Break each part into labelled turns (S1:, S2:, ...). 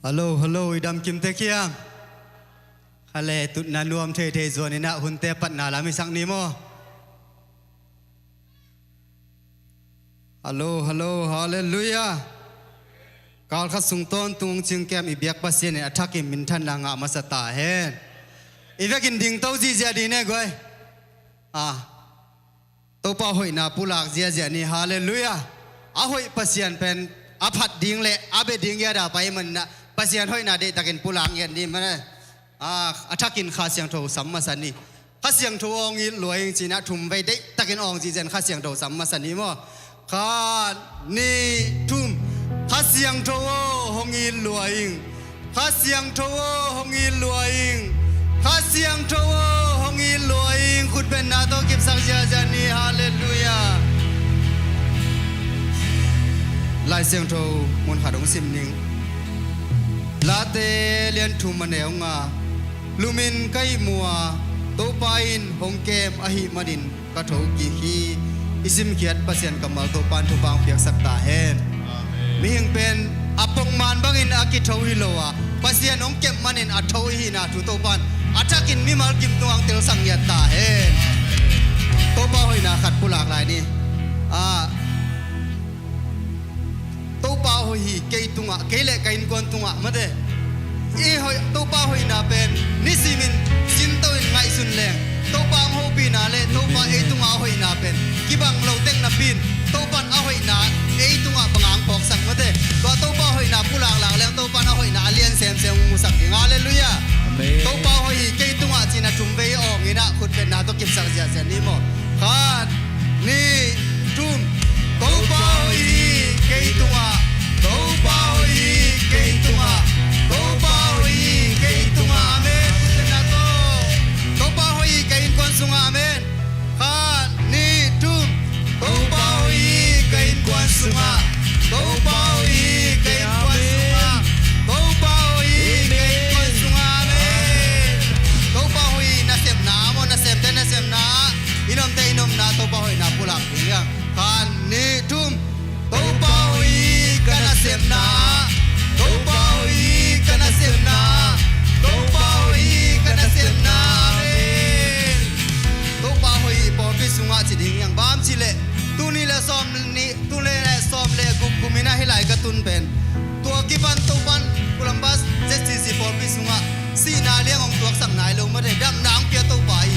S1: Hello, idam kim te kia. Hale tut na nuam the zuan ina hunte pat na lami sang ni mo. Hello, hallelujah. Kal khat sung ton tung ching kem I biak pasien attack min than la nga masata hen. Ivekin ding tau ji ja di ne goi. To pa hoi na pulak zia ni hallelujah. A hoi pasien pen aphat ding le abe ding ya da pai man na pasien hoi na de takin pulang yan ni man attackin kha siang tho samma san ni kha siang tho ong I loi china thum ve de takin ong ji jen kha siang tho samma san ni mo kha ni thum kha siang tho hong I loi kha siang tho hong I loi kha siang tho hong I loi khut ben na to kip sang ja ni hallelujah lai siang tho mon khadong sim ning Late lian thumane onga lumin kai mua to pain hongkem ahi madin ka tho ki hi isim khiat pasien kamal to pan thu bang piak sakta hen mi hing pen apong man bangin aki tho hi lowa pasien hongkem manin a tho hi na thu to pan atakin mi mal kim tuang tel sang ya ta hen to pa hoi na khat pulak lai ni to pa hoi kei tunga kele kain kon tunga made I hoi to pa hoi na pen nisimin sinto in ngai sun leng to pa ho pi na le to pa e tunga hoi na pen kibang lo teng na pin to pan a hoi na e tunga pangang pok sang made to pa hoi na pulang lang leng to pa na hoi na alien sem musak ding hallelujah to pa hoi kei tunga china thumve ong ina khut pen na to kip sang ja ni mo khat ni tum to pa hoi kei tunga to pa hoi kei tunga to pa hoi kei tunga amen na to pa hoi kei kon sunga amen khan ni tum to pa hoi kei kon sunga to pa hoi kei kon sunga to pa hoi kei kon sunga amen to pa hoi na sem na mo na sem te na sem na inom te inom na to pa hoi na pulak yang khan ni tum to pa hoi kana sem na to pa hoi kana sem na to pa hoi kana sem na amen to pa hoi por pi sunga chi ding yang bam chi le tu ni le som ni tu le som le gumina hilai ka tun pen to ki pan to pan kulambas je si por pi sunga si na liang ong tuak sang nai lo ma de dam nang pia to pai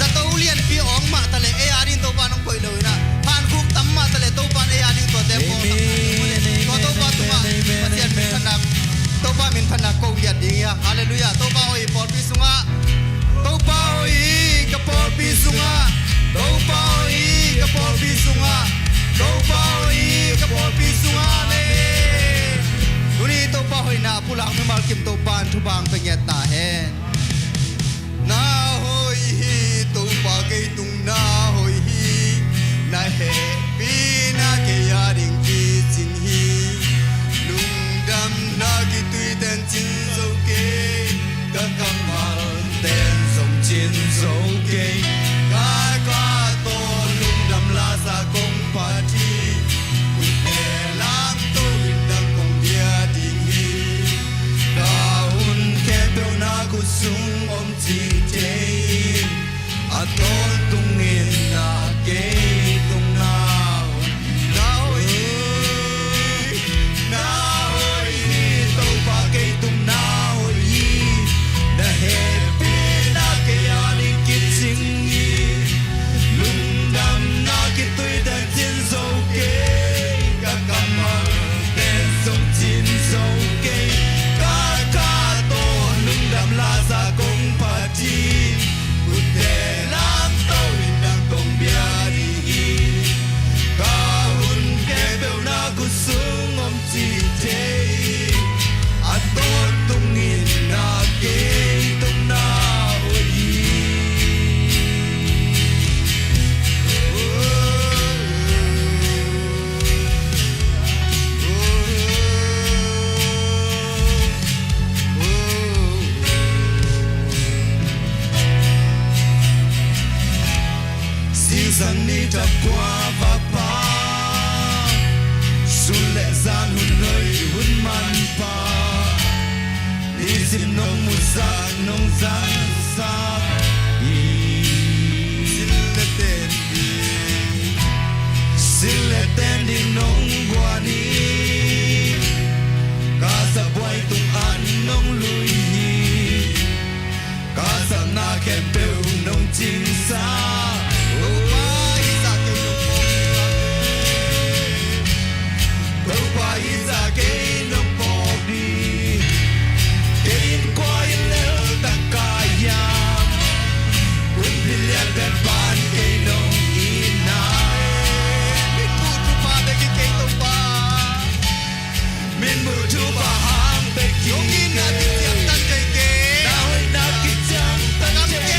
S1: za to lian pi ong ma ta le e arin to pan ong koi lo na pan khuk tam ma ta le to pan e arin to te po to pa tu ma pasien min thanak to pa min thanak ko ya ding ya hallelujah to pa oi por pi sunga to pa oi ka por pi sunga to pa oi ka por pi sunga to pa oi ka por pi sunga ne uni to pa hoi na pulang mi mal kim to pan thu bang pe ya ta hen na hoi hi to pa ke tung na hoi hi na he pi na ke ya ding ki chin hi lung dam na ki tui ten chin so ke ka kam mal ten song chin so ke ka ka to lung dam la sa kong pa thi kun te lam to in dang kong dia ding hi ka hun ke pe na ku sung om chi te a ton tung in na ke tung na na hoi to pa ke tung na hoi na he pe na ke ani ki sing hi lung dam na ki tui da chin so ke ka kamal ten song chin so ke ka ka to lung dam la sa kong pa thi kun te lam to in dang kong bia di hi ka hun ke be na ku sung om chi te a to tung in na ke tung na hoi Season need a qua va sun le zan hun nơi hun man pa
S2: Isim nong musak nong sak Sileten di nong guani Kasabway tung an nong lui Kasab na kempeu nong jinsa Tupa isa kay nong pogdi Kain kwa ilel takayam Kun bilyag dan pan kay nong inay Min buju paham beki Yongin na kitiyang tan kay ke Nawin na kitiyang tan kay ke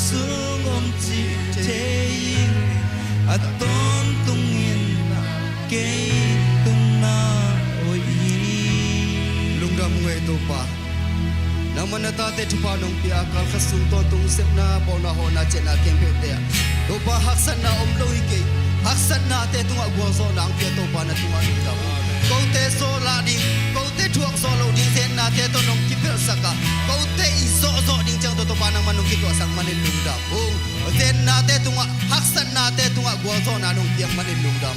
S2: sungom chi tein aton tungin kay tung na oi
S1: lungdam ngai to pa nang manatate thupa nong pi akal khasung to tung sep na bona ho na chena kempe te to pa haksan na om loi ke haksan na te tunga gozo nang pe to pa na tunga lungdam ko te so la ding ko te thuak so lo ding sen na te to nong ki pel saka ko te i zo zo ding chang to pa nang manung ki to sang manin lungdam sen na te tunga haksan na te tunga gozo na nong piang manin lungdam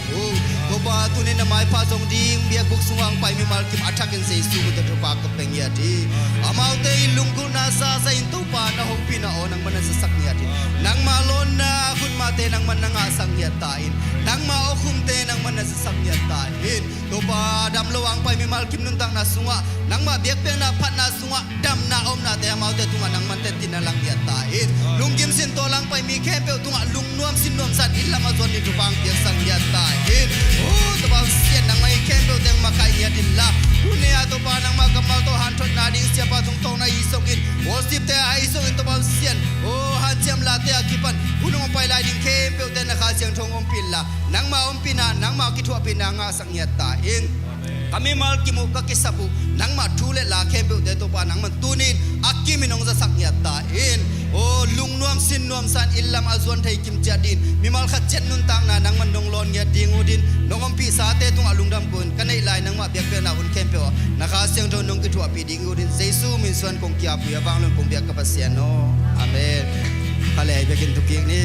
S1: to pa tunin na mai pa song ding biak buk suang pai mi mal kim athakin se su to pa ka peng ya di amau te lungku na sa sa in to pa na hong pina o nang manan sa sak ya di nang malon na kun ma te nang man nga sang ya tain nang ma o khum te nang man sa sak ya tain to pa dam lawang pai mi mal kim nun tang na sunga nang ma biak pe na phat na sunga dam na om na te amau te tunga nang man te tin na lang ya tain lungkim sin to lang pai mi khe pe tunga lung nuam sin nuam san illa ma zon ni tu bang ya sang ya tain to ba sian nang mai khe pe teng ma kai ya dilla dunia to pa nang magamal to han thot na ding siapa tung tong na isong in worship te ai isong in to ba sian han jam la te akipan unong pai lai ding khe pe te na kha siang thong om pilla nang ma om pina nang ma ki thua pina nga sang ya tain kami mal kimu ka kisabu nang ma thule la khe pe te to pa nang man tunin akimi nong za sak ya tain lung nuam sin nuam san illam azwan thai kim jadin mimal khat chen nun tang na nang man dong lon ya ding udin nongom pi sa te tung alung dam kun kanai lai nang ma biak pe na un kem pe na kha siang thon nong ki thua pi ding udin jesu min swan kong kya pu ya bang lon kong biak ka pasian no amen hale ai bekin tu ki ni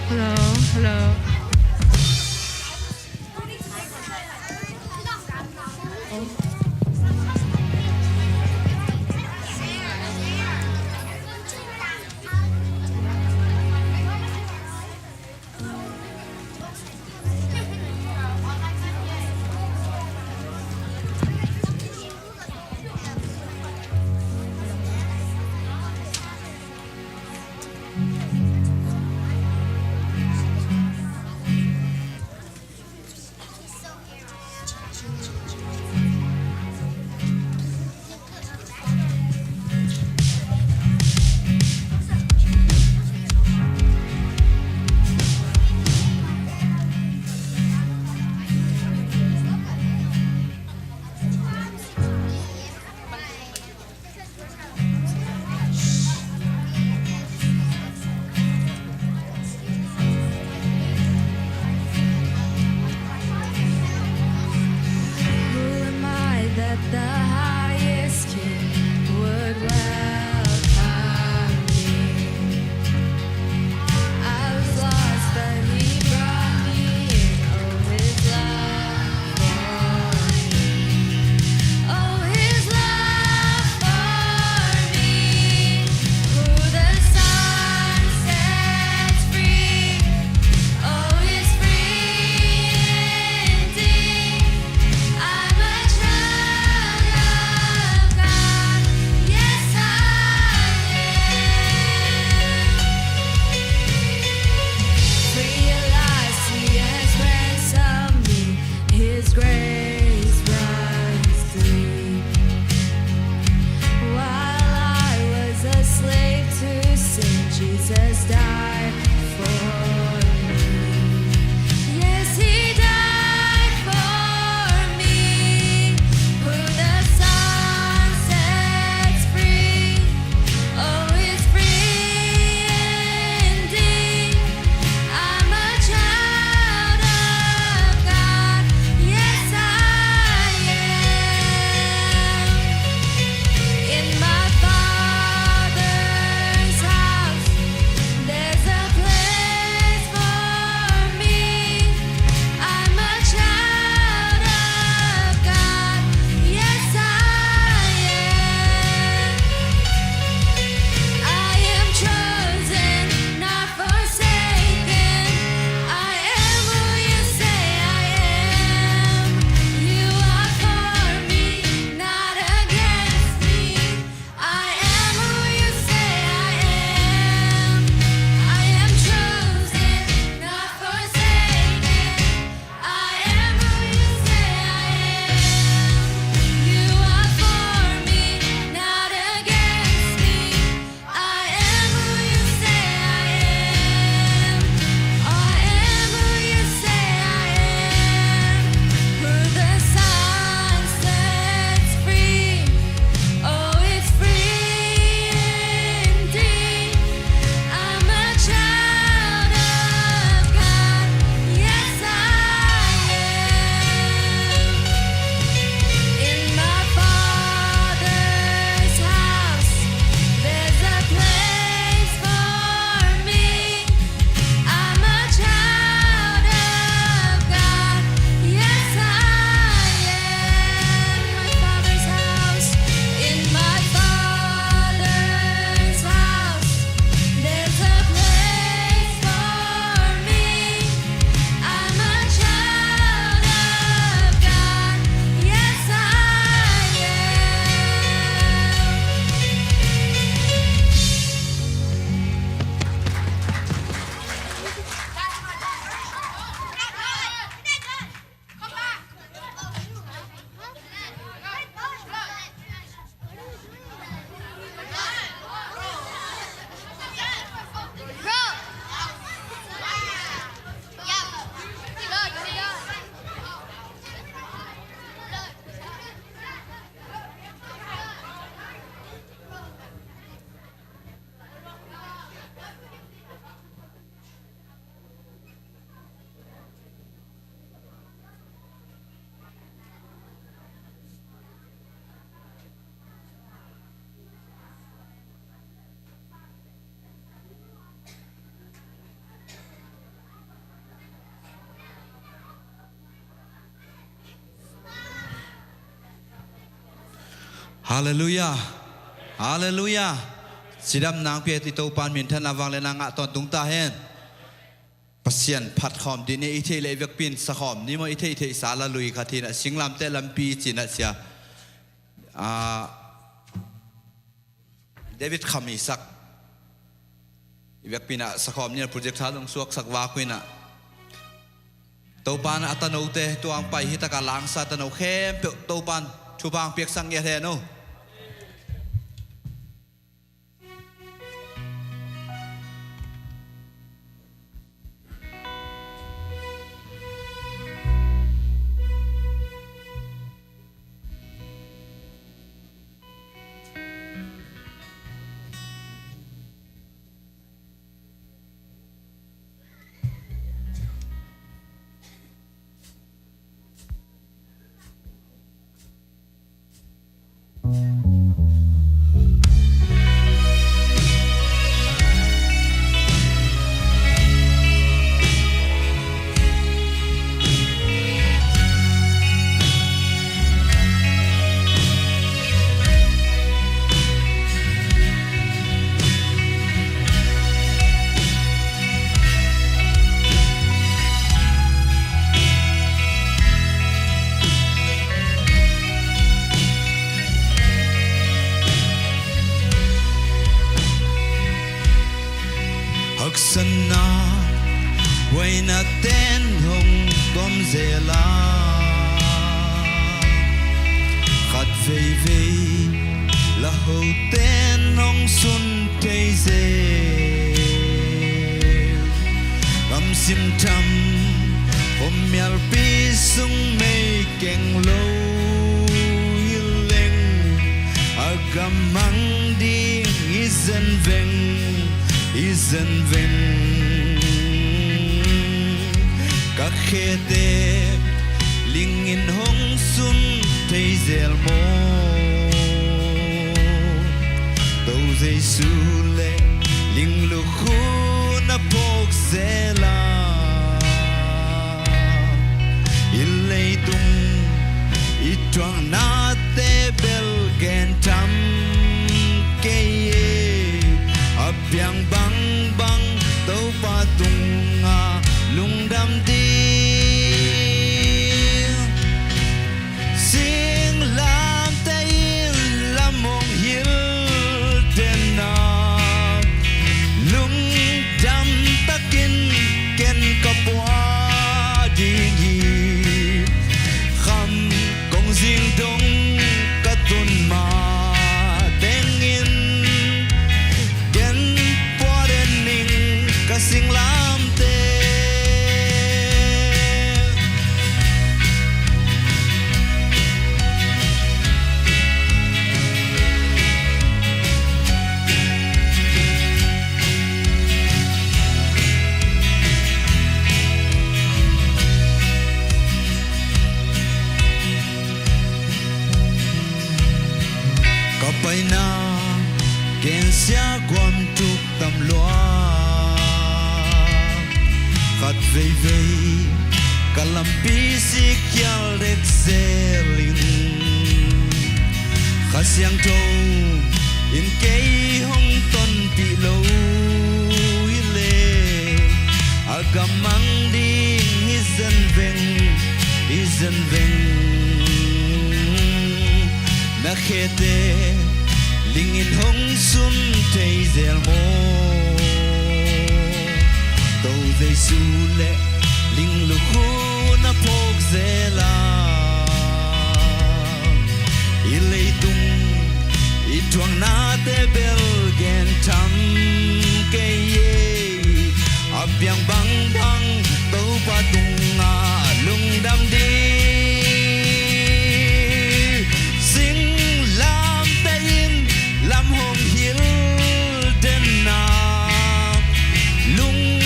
S3: Hello, hello. Who am I that the highest king would welcome me? I was lost, but he brought me in. Oh, his love for me. Oh, his love for me. Who the sun sets free. Oh, is free indeed. I'm a child of God. Yes, I am. Free at last, He has ransomed me. His grace runs deep. While I was a slave to sin, Jesus died for me. Yes, He died for me. Who the Son sets free, oh, is free indeed. I'm a child of God. Yes, I am. In my Father's house, there's a place for
S2: Hallelujah Hallelujah Sidam nang pia ti to pan min than awang le nang ton tung ta hen Pasien phat khom di ne ithei le vek pin sa khom ni mo ithei sala lui khathina singlam te lampi china sia David khami sak vek pina sa khom ni project tha dong suak sak wa kuina to pan atano te to ang pai hita ka lang sa tano khem to pan chu bang piek sang ye the no Haksana way na ten hong bom zela Khat vei vei la ho ten hong sun tei ze Gam sim tham hom mial pi sung mei keng lo yileng Agam mang ding isen veng Isen veng Các khê tê Lingin hong sun Thầy zel mo Tâu dây su lệ Ling lu khu na pok zela Ilay tung Ituang na te bel gen tam Keye Abyang bang bang tau patunga lungdam di sing lam tay lamong hil dena lungdam takin ken kapwa dingi kham kong jing dong katun ma Sing lam te Kapay na kensya guam tuk tam loa Khat vei vei kalampi si kyal rek selin Khasyang to in kei hong ton pi lo ile Agamang ding isen veng Na khete lingin hong sun tei zel mo Tâu dây su lệ Linh lu khu na pok zela Ilay tung Ituang na te bel gen tam Keye Abyang bang bang Tâu patunga lungdam di Sing lam tayin Lam hong hil dena Lung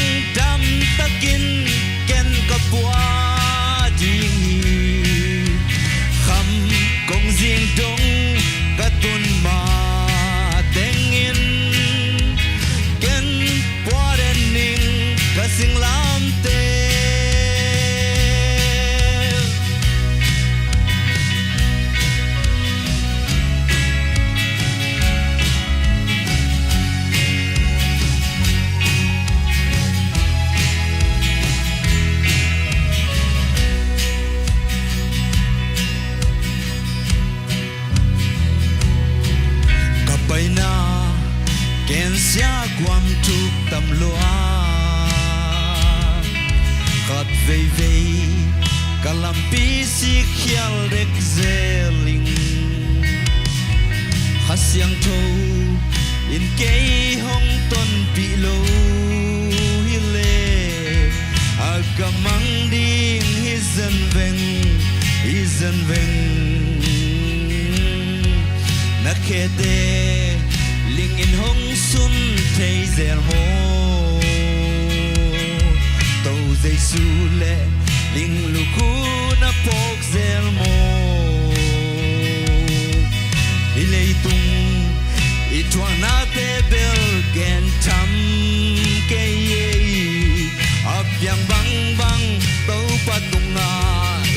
S2: takin ken kapwa dingi kham kong jing dong katun ma tengin en sia quam truk tam lua khát vây vây kalam pi si khial rek zeling hasyang tho in kei hong ton pi lo hile agamang ding hizan veng na khete ling in hong sun thei zer mo to dei su le ling luku na pok zer mo ilei tung itwang na te bel gen tam ke ye apyang bang bang to patunga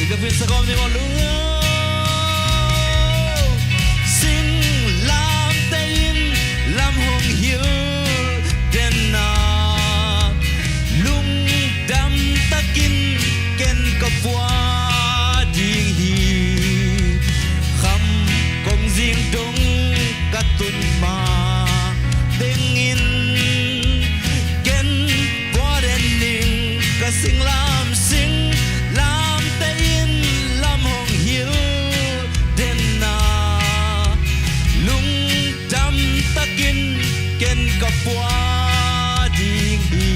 S2: igapin sa kom ni mo lunga sing lam tayin lam hong hill den na lung dam takin ken kapwa ding hi kham kong jing dong katun ma dengin ken borening kasing lam tayin lam hong hill den na lung dam takin ken kapwa ding hi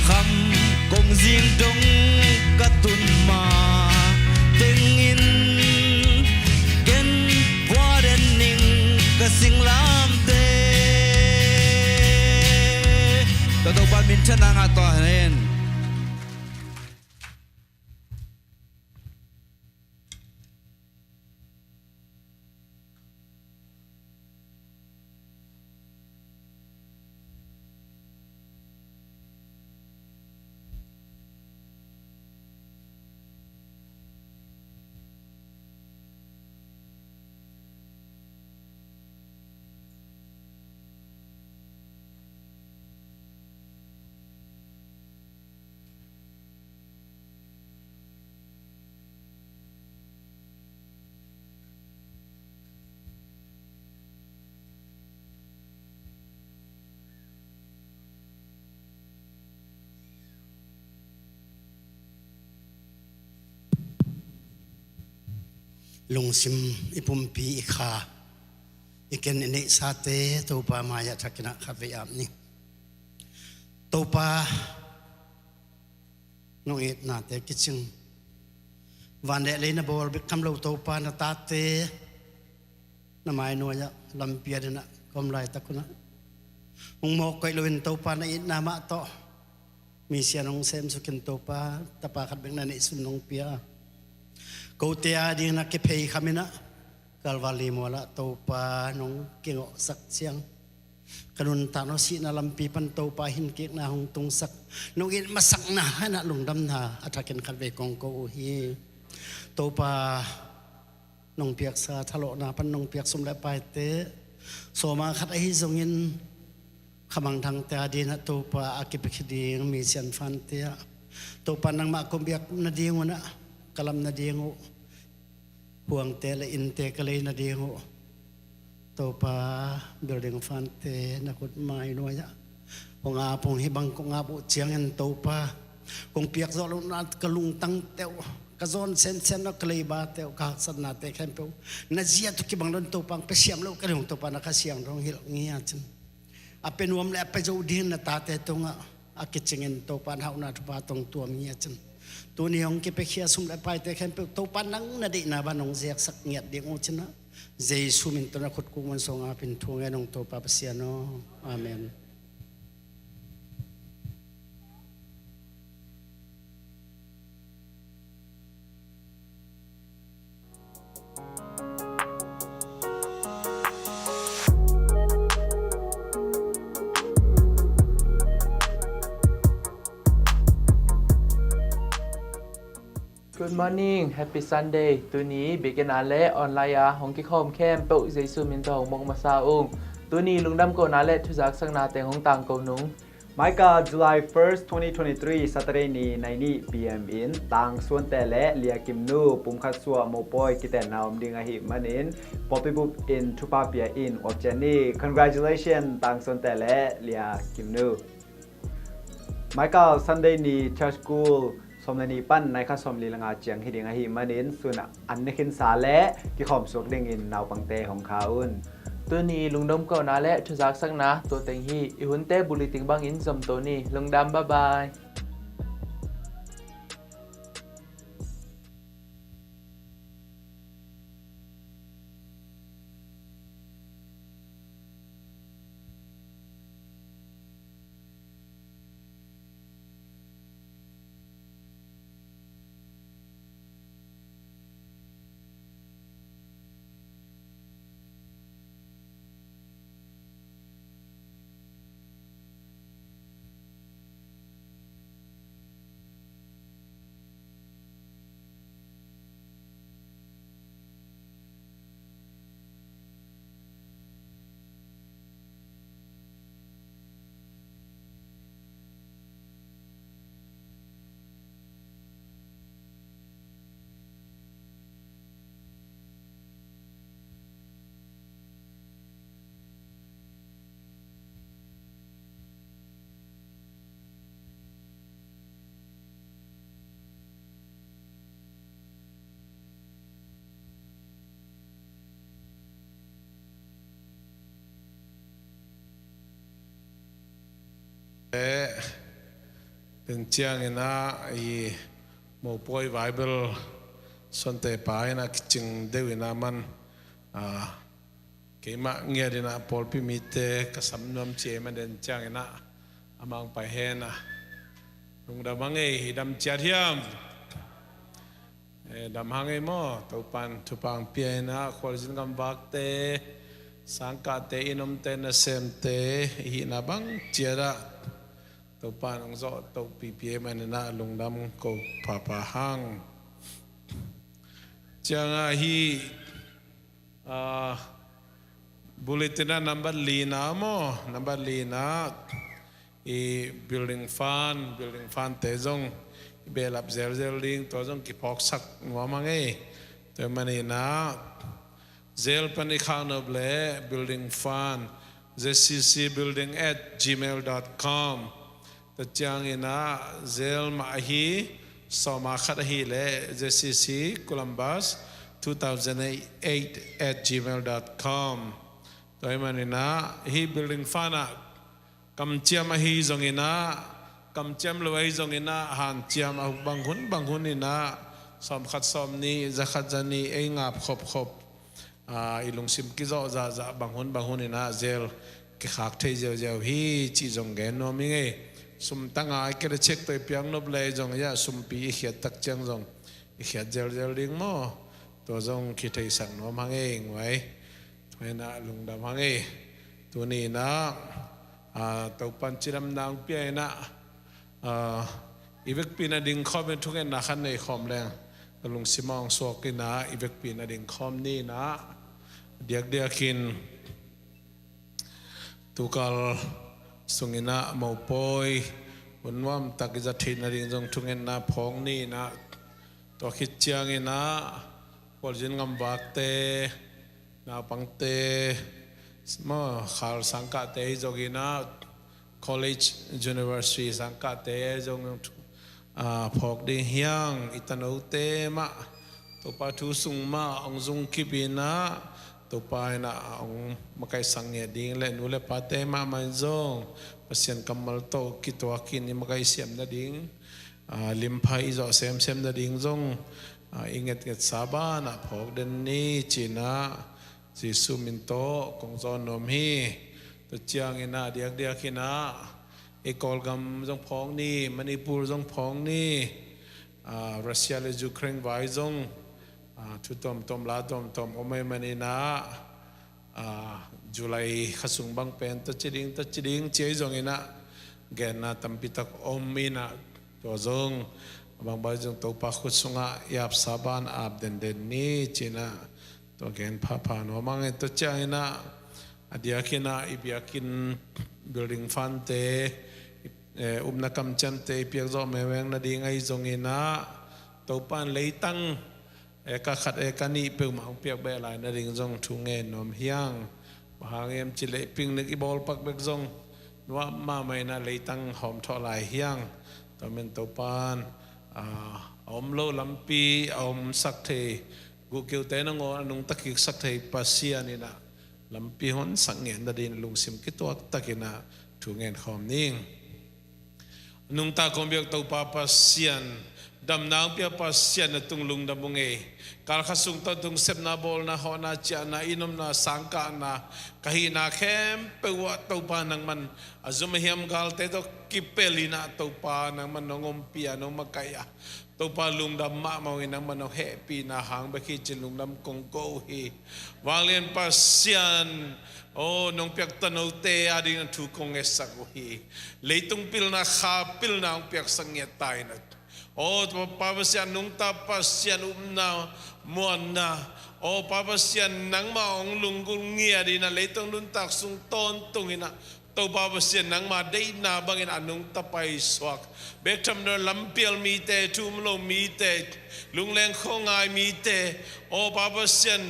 S2: kham kong jing dong katun ma dengin ken borening kasing lam te Totoo ba minsan na nga to hanin
S4: lung sim ipumpi ikha iken ini sate topa maya thakina khabe amni topa no it na te kiching vande le na bol bikam lo topa na tate na mai no ya lampia na kom lai takuna ung mo kai loin topa na it na ma to mi sia nong sem sukin topa tapa khat beng na ni sunong pia kau tia di na kepei kamina kalwali mola topa nong kingo sak siang kanun tano si na lampi pan topa hin kek na hong tung sak nong in masak na na lungdam na atakin kalwe kong ko hi topa nong piak sa thalo na pan nong piak sum le pai te so ma khat ai zongin khamang thang ta di na topa akipikidi mi sian fan tia topa nang ma kombiak na diengona kalam na diengo puang tele inte kalay na diengo topa building fante nakut mai noya kung apong hibang kung apo chiangan topa kung piak zolo na kalung tang teo kazon sen na kalay ba teo kaksan na te kempo na zia to kibang don topang pesyam lo kalung topa na kasyang rong hil ngiyachin apenuam le apejo din na tate tonga akichingen topa na hauna topa tong tuam ngiyachin tu ni hong kepekhiya sum la pai te khem pe to panang na de na banong ziak sak ngiat de ngo china jesu min to na khut ku mon songa pin thunga nong to pa pasiano amen
S5: Good morning, Happy Sunday. Tu ni bikin ale online ya hong ki khom khem pau Jesu min to hong mong ma sa ung. Tu ni lungdam ko na le thu jak sang na te hong tang ko nung.
S6: Micah July 1st 2023 Saturday ni 9 PM in tang suan tele lia kim nu pum khat suwa mo poi kiten naum ding a hi manin popi bup in tupapia in opchani congratulations tang suan tele lia kim nu Michael Sunday ni church school somnani pan nai kha somli langa chiang hiding a hi manin suna annekin sa le ki khom suak ding in naw pangte hong khaun
S5: ตัวนี้ลุงดมก็น่าและทุจักสักนะตัวเต็งฮีอีหุ่นเต้บุรีติงบังอินสมตัวนี้ลุงดำบ๊ายบาย
S7: เป็นเชียงนะอีโมปอยไบเบิลส่วนแต่ป่ายนะจึงเดวินามันเกี่ยมเงียดีนะพอลพิมิเตกสำนวนเชียมันเดินเชียงนะอามังไปเฮนะลุงดำมังเอดำเจียเทียมดำหังเอโมตุปันทุปังเปียนะควอลจินกัมบักเตสังกัดเตอินอมเตนเซมเตหินาบังเจียระตัวปานองโซตัวปีเปียมันน่ะลงดำก็ผาหังจังฮีบุลเลตินนัมเบอร์ลีนาโมนัมเบอร์ลีนาอีบิลดิ้งฟันเตจงเบลับเซลลิงตัวจงกิพอกสักหัวมังเอตัวมันนี่นะเซลปันิคานอบเล่ building fund zccbuilding@gmail.com ตัวจางอินะเซลมาฮีสมาขัดฮีเล่ zcc Columbus 2008@gmail.com ตัวมันนี่นะฮี building fund อะกำเจียมฮีจงอินะกำเจียมรวยจงอินะหันเจียมบางคนนี่นะสมขัดสมนี้จะขัดจะนี้เองอาบขบอีลุงซิมกิโซจะบางคนนี่นะเซลกิขากเทเจลฮีจีจงแกนโนมิเงสุมตั้งไอ้ก็จะเช็คตัวเปียงนบเลยจงยาสุมปีเขียดตักจังจงเขียดเจลลิงโมตัวจงคิดให้สั่งโนมังเองไว้ทวยนะลุงดำมังเอตัวนี้นะตัวปัญจิรำนางเปียนะอีเวกปีนาดิงคอมเป็นทุกอย่างนะขันในคอมแรงลุงซิมองสวกินะอีเวกปีนาดิงคอมนี่นะเดียกินตุกลสุงินะมอปอยวันว่ามตักจะทินนาดิงจงทุกอย่างนะพองนี่นะตัวคิดเจียงนะพอจินกำบักเตนาปังเตมาข่าวสังกัดเตจกินะ college university สังกัดเตจงพอกดิเฮียงอิตันอุเตมะตัวปาทุสุงมาองซุงคิบินะตัวปายนะองมาไกสังเงดิงเล่นุเลปาเตมะมันจงปัสยันกัมมัลโตกิตัวกินมาไกเสียมนะดิงลิมพายจอเซมนะดิงจงอิงเกตสาบานะพอกเดนนี่จีนะจีสุมินโตกงจอนนมฮีตัวเจียงอินะเดียกินะเอกอลกัมจงพองนี่มณีปูจงพองนี่รัสเซียและยูเครนไว้จงทุตมลาตมโอเมมันนี่นะจุลัยขสุงบังเป็นตัดจิดิงเจียจงอินะแกน่าตั้มพิทักอมมินะตัวจงบางใบจงตัวปากขุดสุงะยาบสาบานอาบเด่นนี่จีนะตัวแกนพาโนมังเอตัวเจียงอินะเดียกินะอิบยากิน building fund เต nakam cham te piak zo me weng na ding ai zong ina to pan lei tang ka khat ka ni pe ma piak be lai na ding zong thu nge nom hiang hang em chi le ping ne ki bol pak bek zong wa ma mai na lei tang hom tho lai hiang to men to pan om lo lampi om sak the gu keu te na ngo anung takik sak the pasian ina lampi hon sak ngen da din lung sim ki to takina thu ngen khom ning nung ta kom biak to pa pasian dam nang pia pasian na tung lung da bunge kal khasung ta tung sep na bol na hona cha na inom na sangka na kahina khem pe wa to pa nang man azum hiam gal te to kipelina to pa nang man ngom pia no makaya to pa lung dam ma mau nang man happy na hang ba ki chin lung dam kong ko hi wanglen pasian nong piak tanau te ading thu kong esak hi leitung pil na kha pil na piak sanget tai na papasian nung tapasian umna muanna papasian nang ma ong lunggul ngia di na leitung nun tak sung ton tungina to papasian nang ma dei na bangin anung tapai swak betam no lampial mi te tumlo mi te lungleng khongai mi te papasian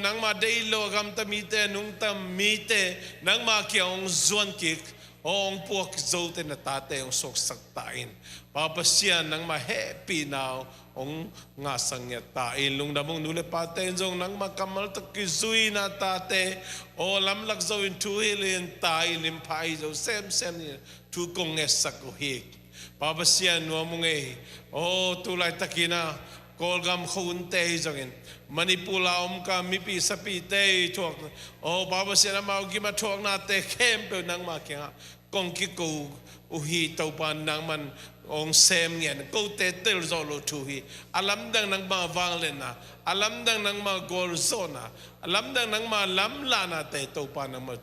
S7: nang ma dei lo gam ta mi te nung tam mi te nang ma kyong zuan kik ong puak zote na tate ong sok sak tain papasian nang ma happy now ong nga sangya tain lung damong nule paten zong nang ma kamal tak kizui na tate lam lak zo in tu hilin tai lim pai zo sem ni tu kong esak hik papasian no mong tulay takina kolgam khunte zongin manipula ka mipi sapi te thok papasian ma gi ma thok na te khem pe nang ma kya kong ki ko uhi to pan nang man ong sem ngen ko te tel zo lo thu hi alam dang nang ma wang len na alam dang nang ma gol zona alam dang nang ma lam la na te to pan nang ma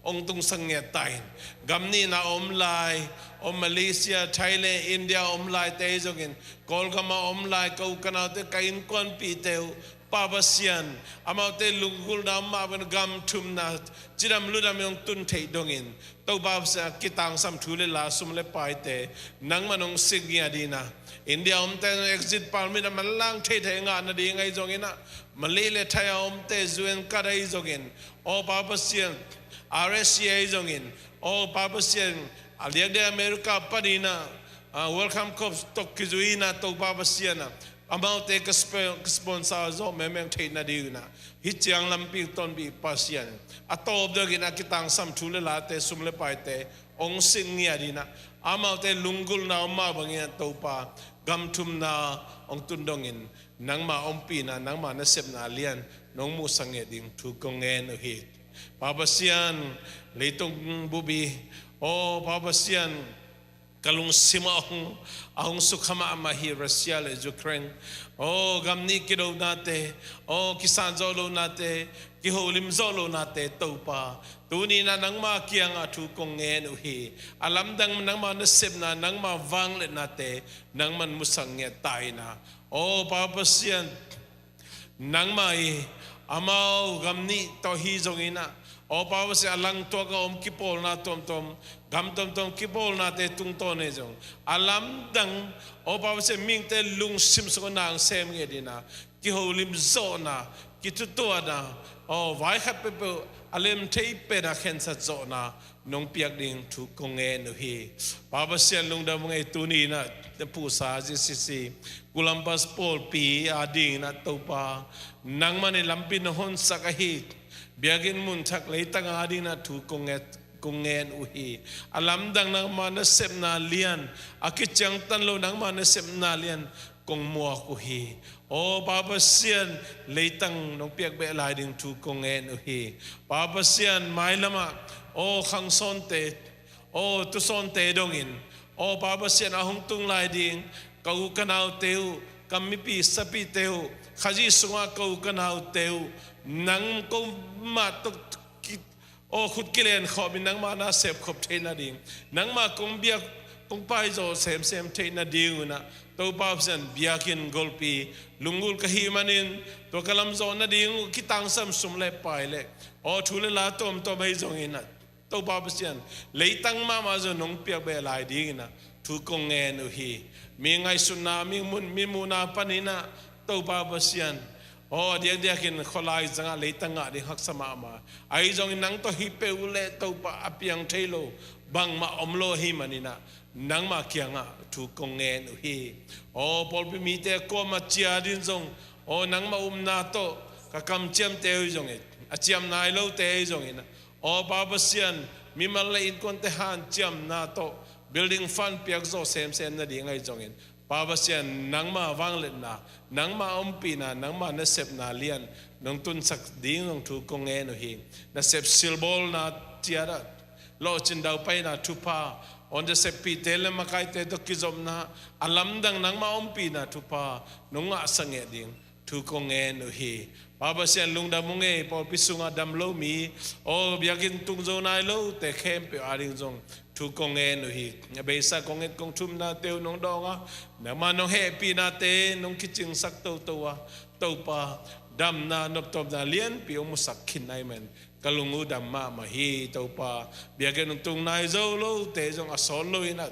S7: ong tung sang nge tain gamni na omlai Malaysia Thailand India omlai te zogin kolgama omlai ko kana te kain kon pi te papasian amaute lungul na ma ban gam thum na chiram ludam yong tun thei dongin to babsa kitang sam thule la sumle pai te nang manong sigya dina India te exit palmi na malang thei thei nga na di ngai zongina malele thaya te zuen kadai zogin papasian RSCA zongin papasian aliak de America panina welcome cup tokizuina to papasian amount take sponsor zo memang thei na diuna hichiang lampi ton bi pasian atop de gina kitang sam thule la te sumle pai te ong sing nia dina amount te lungul na ma bangya to pa gam thum na ong tundongin nang ma ompi na nang ma na sep na lian nong mu sange ding thu kongen hi papasian leitong bubi papasian kalung sima ahong sukhama amahi Russia le Ukraine gamni kido nate kisan zolo nate kiholim zolo nate topa tuni na nang ma kiang atu kongen uhi alam dang nang ma nasib na nang ma wang le nate nang man musang nge tai na papasian nang mai amau gamni to hi zongina papasian alang to ka kipol na tom gam tom kipol na te tung to ne jong alam dang papasian ming te lung sim so na ang sem nge dina ki holim zona ki tutua na vai khat pe alem thei pe na khen sa zona nong piak ding thu konge no hi papasian lung da ngai tu ni na te pu sa ji si kulampas pol pi ading na topa nang mane lampi no hon sakahi biagin mun thak leitang ading na thu kongen uhi alam dang nang mana sep na lian akichang tan lo nang mana sep na lian kong mua uhi papasian leitang nong piak be lai ding thu kongen uhi papasian mai lama khang son te tu son te dongin papasian ahong tung lai ding kau kanau teu kamipi sapi teu khaji sunga kau kanau teu nang ko ma to khut kilen khomin nang ma na sep khop theina ding nang ma kong biak kong pai zo sem theina ding na to papasian biakin golpi lungul kahi manin to kalam zo na ding kitang sam sumle pai le thule la tom to bai zongina tàu ba besian lấy tăng ma zo nong piak be lai ding na thu kong nge nu hi mi ngai sunna mi muna panina tàu ba besian oh dia kin kholai zanga lấy tăng ngạ đi hak sama ma ai jong nang to hi pe ule tàu ba apiang thailo bang ma omlo hi manina nang ma kianga thu kong nge nu hi oh pol pi mi te ko ma chia din jong oh nang ma na to ka kam chiam te jong e achiam nai lo te jong ina oh ba sian mi mal le in kon te han chiam na to building fund piak zo sem na di ngai jong in ba sian nang ma wang le na nang ma pi na nang ma na sep na lian nong tun sak ding nong thu kong nge nu hi na sep silbol na tiara lo chin dau pai na thu pa on the sepi tele makai te to kizom na alam dang nang ma pi na thu pa nong nga sange ding thu kong nge nu hi baba sian lung da munge pol pisunga dam lo mi o biakin tung zo nai lo te khem pe aring jong thu kong nge nu hi be sa kong nge kong thum na teu nong donga na ma nong he pi na te nong kiching sak to wa to pa dam na nop top na lien pi o musak khin nai men kalungu dam ma hi to pa biakin tung nai zo lo te jong asol lo ina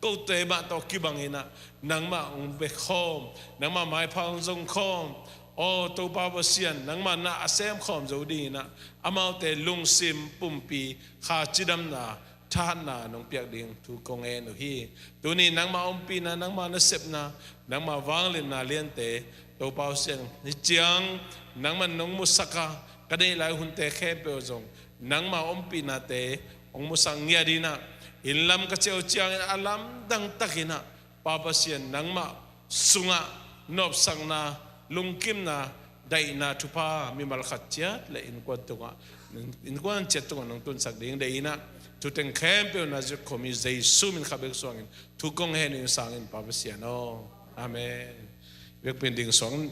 S7: câu tế bạn to kí bằng ina nang ma ung be khom nang ma mai phang jong khom o to pa ba sian nang ma na asem khom zo di na amau te lung sim pumpi kha chidam na than na nong piak ding thu kong e no hi tu ni nang ma pi na nang ma na sep na nang ma wang len na lien te to pa sian ni chiang nang man nong musaka kadai lai hun te khe pe jong nang ma pi na te ong musang nia di na in lam ka cheu chiang alam dang takina papa sian nang ma sunga nop sang na lungkim na dai na thupa mi mal khat chia le in kwan tunga in kwan chet tunga nong tun sak ding dei na tu teng khem pe na ju khomi zai su min khabek song tu kong hen in sang in papa sian o amen vek pen ding song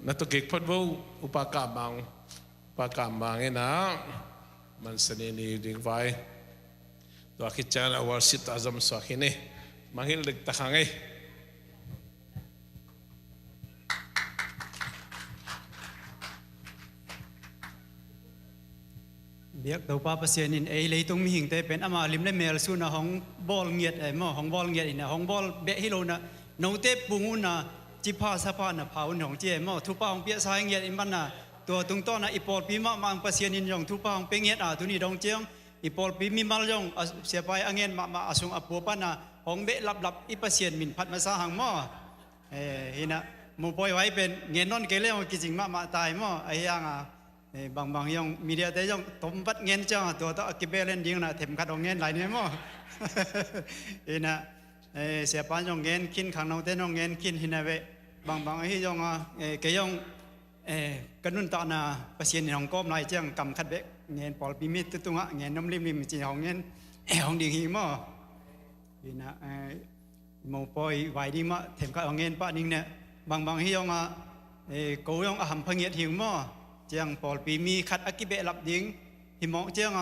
S7: na to kek phat bo upaka mang na man sani ni ding vai to akichan awal sit azam sakine manghil dik takhangai
S4: biak tàu pa pasien in ei leitung mi hing te pen ama lim le mel su na hong bol nghiet ai mo hong bol nghiet in hong bol be hilo na no te pungu na chipa sapa na phaun hong che mo thu pa hong pia sai nghiet in man na to tung to na ipol pi ma mang pasien in yong thu pa hong pe nghiet tu ni dong chiang ipol pi mi mal yong siapai angen ma asung apu pa na hong be lap i pasien min phat ma sa hang mo hina mo poi wai pen ngen non ke le ki jing ma tai mo ai yang bang yong media te yong tom pat ngen cha to ki belen ding na them khat ong ngen lai ne mo hina siapa yong ngen kin khang nong te nong ngen kin hina ve bang hi yong ke yong kanun ta na pasien hong kom lai chang kam khat be ngen pol pi mi tu tunga ngen nom lim chi hong ngen hong ding hi mo hina mo poi vai ding ma them khat ong ngen pa ning ne bang hi yong ko yong ham phangiet hi mo chang pol pi mi khat akibe lap ding hi mo chang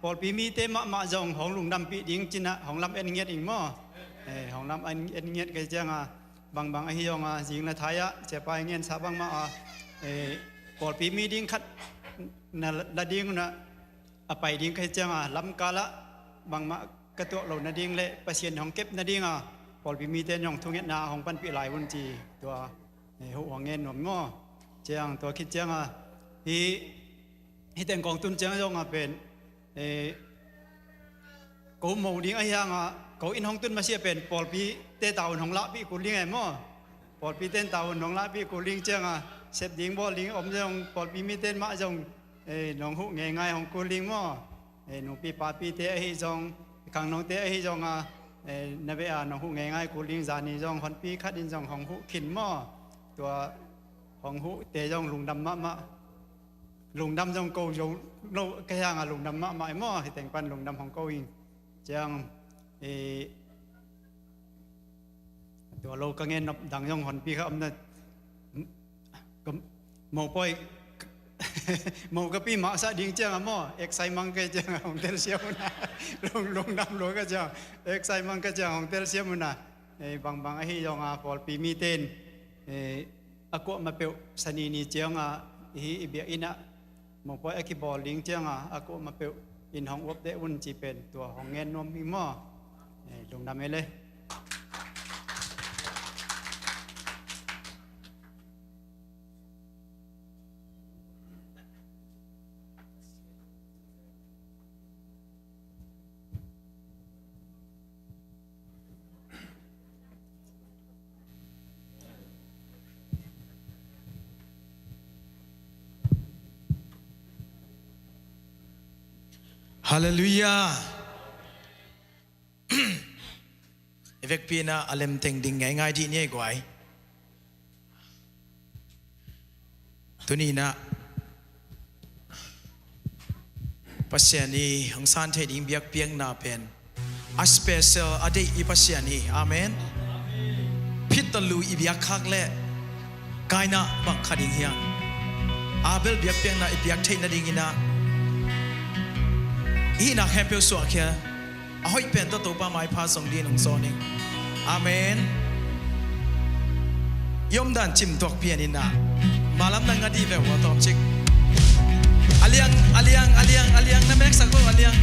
S4: pol pi mi te ma jong hong lung dam pi ding china hong lam en nget ing mo hong lam en nget ke chang bang hi yong jing la thaya che pai ngen sa bang ma pol pi mi ding khat na la ding na apai ding ke chang lam kala bang ma ka to lo na ding le pasien hong kep na ding pol pi mi te yong thu nget na hong pan pi lai won chi to hu hong ngen nom mo chang to khit chang hi tên con tuân chang yong pen ko mo ding ai yang ko in hong tun ma sia pen pol pi te taun hong la pi ku ling ai mo pol pi ten taun hong la pi ku ling chang sep ding bo ling om jong pol pi mi ten ma jong nong hu nge ngai hong ku ling mo nong pi pa pi te hi jong kang nong te hi jong na be nong hu nge ngai ku ling zani jong hon pi khat in jong hong hu khin mo tua hong hu te jong lung dam ma lùng đâm trong câu dấu lâu cái hàng lùng đâm mãi mò thì thành quan lùng đâm hồng câu in chẳngตัวเราก็เงินดังยองหอนปีเขาอำนาจหมอปอยหมอกระปีหมาสะดิ่งเจ้าหม้อเอกไซมังก็เจ้าของเตลเซียมนะลงดำลอยก็เจ้าเอกไซมังก็เจ้าของเตลเซียมนะบางไอ้ที่ยองพอปีมีเต้นอากมาเปิลสนีนี่เจ้าฮีเบียอินะหมอปอยไอ้ที่บอลลิงเจ้าอากมาเปิล อินห้องอบเดอุ่นจีเป็นตัวของเงินนมมีหม้อลงดำไปเลย
S8: ฮาเลลูยา เอเวกปีน่าอเลมเต็งดิ่งง่ายๆที่นี่กว่าตัวนี้นะปัสยานีของสันเทดิ่งเบียกเปียงนาเป็นอัสเปเซลอดีอีปัสยานีอาเมนพิตลูอีเบียกคักเล่กายน่ะบังคัดดิ่งเฮียงอาเบลเบียกเปียงนาอีเบียกเทนดิ่งนะอีนักแฮมเปิลสวะเคียอาหอยเป็นตัวป้าไม้พาส่งดีนของโซนิงอาเมนยมดันจิมตอกเพียนินะมาลำนังอดีแบบว่าตอมชิกอาเลียงนั่นแม็กสักโลอาเลียง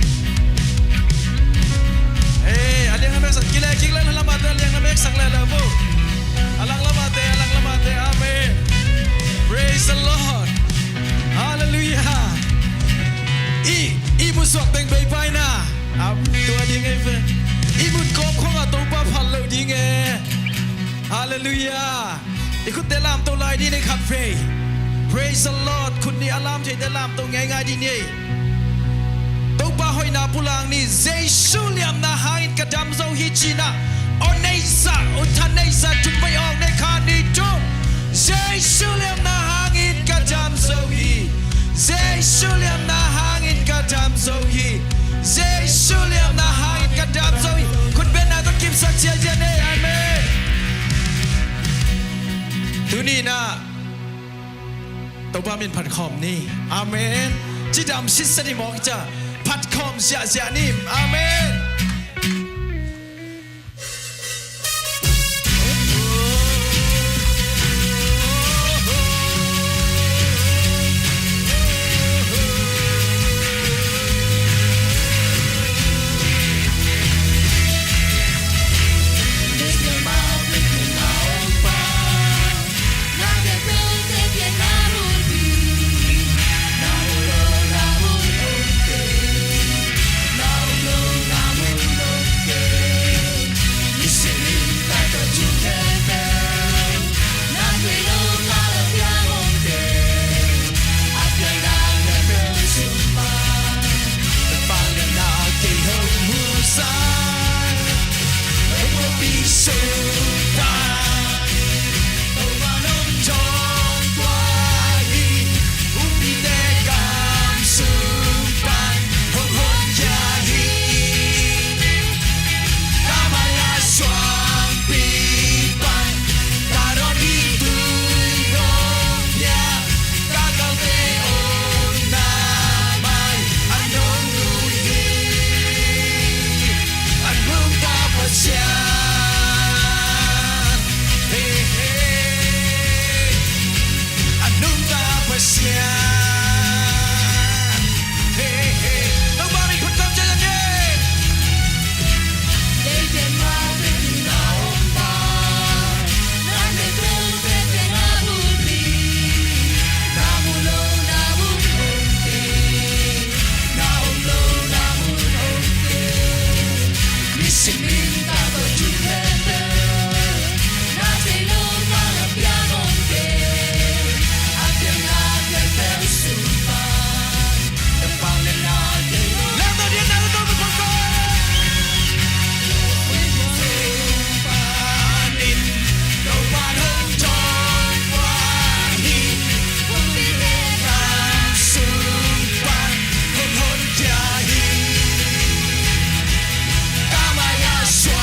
S8: อาเลียงนั่นแม็กสักกิเลกิเลนั่นละมาเตอาเลียงนั่นแม็กสักเลยละบูอาลังละมาเตอาเมน praise the Lord hallelujah อีบุษวกเต็งใบไปนะตัวดีไงเพื่อนอีบุญกบของตัวป้าพันเราดีไงฮาเลลูยาอีคุณเดลามตัวลายดีในคับเฟย์ praise the Lord คุณนี่อารามใช้เดลามตัวง่ายๆดีนี่ตัวป้าหอยนาปุลังนี่เจสุเลียมนาหายกระดำโซฮิจินะโอเนซ่าโอทันเนซ่าจุดไปออกในคานิจุเจสุเลียมนาหายกระดำโซฮิเจสุเลียมนาหายกระดำโซฮิเจสุเลียมนาหายกระดำโซฮิคุณเป็นนาต้องกิมสักเชียร์เจเน่อาเมนทุนี่นะตัวบ้ามินผัดคอมนี่อาเมนจิดำชิดสนิมอกจ้าผัดคอมเสียนิ่มอาเมนส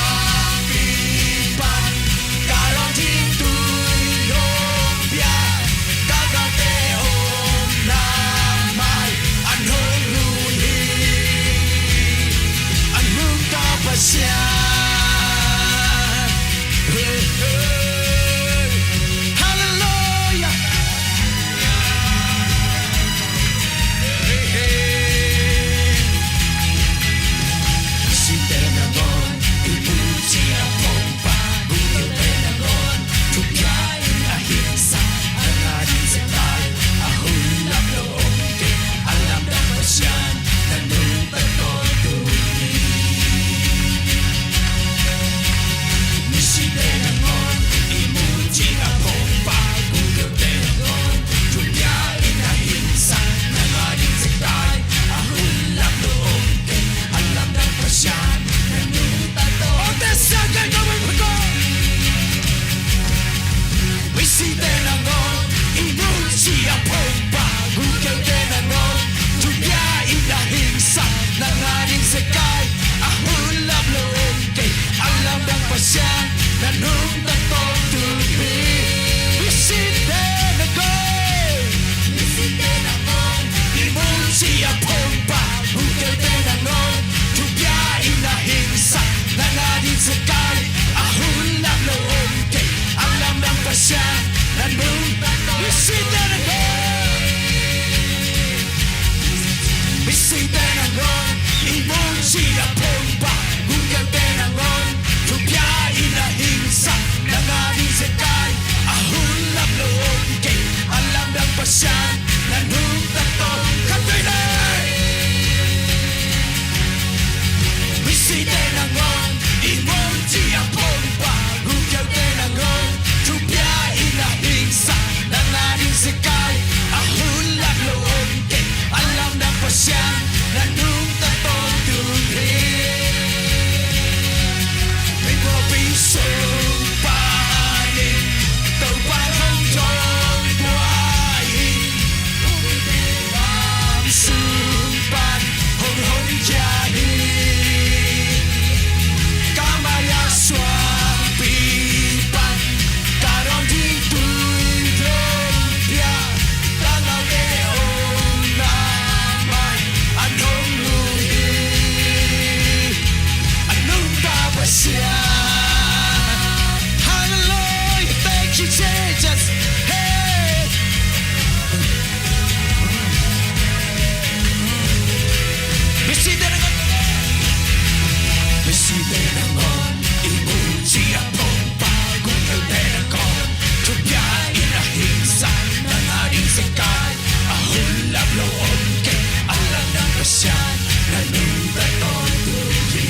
S8: si te na ngon i mu chi a pom pa kung theo te na con thu bia in a hình san na nga ding se kai a hun lap lo om ke ala na pasyan na nung ta ton tu ki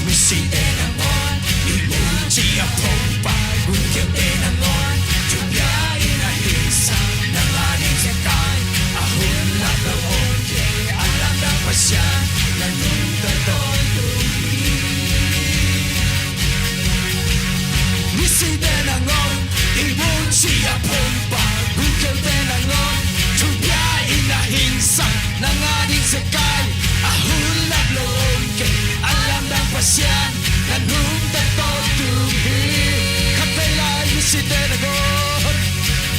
S8: mi si te na ngon i mu chi a pom pa kung theo te na ngon thu bia in a hình san na nga ding se kai a hun lap lo om ke ala na pasyan na nung ta ton tu mi si te na ngon i mu chi a pom pa kung theo te na ngon thu bia in a hình san na nga ding se kai a hun lap lo om ke alam dang pasyan na nung ta ton tu hi kapela mi si te na ngon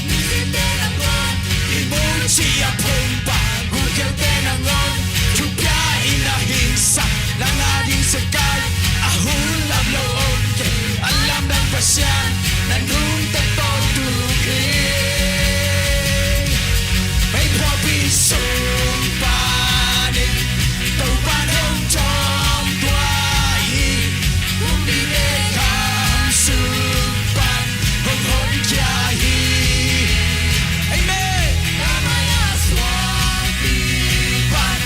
S8: mi si te na ngon i mu chi a pom pa kung theo te na ngon thu bia in a hình san na nga ding se kai a hun lap lo om ke alam dang pasyan na nung ta ton tu hi may propi sung pa ni tàu ban hông trong toái cũng đi để khám sung pan hông hông kia hi amen namaya swati pan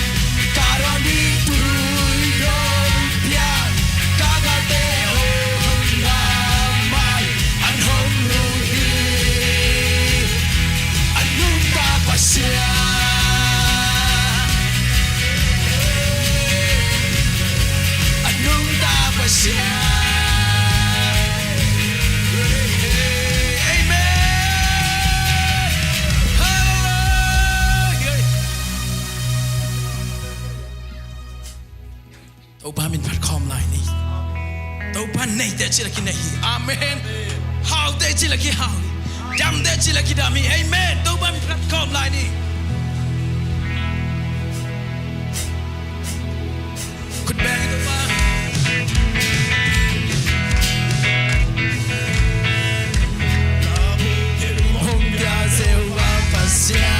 S8: karon di tui dong pia kagate hông ngamai an hông lu hi an nung ta pasya an nung ta pasya amen hallelujah tàu ba mình phát khom lại đi tàu ba này để chỉ là cái này amen hào để chỉ là cái hào đam để chỉ là cái đam amen tàu ba mình phát khom lại đi cút bè tàu ba hông bia rêu và pasya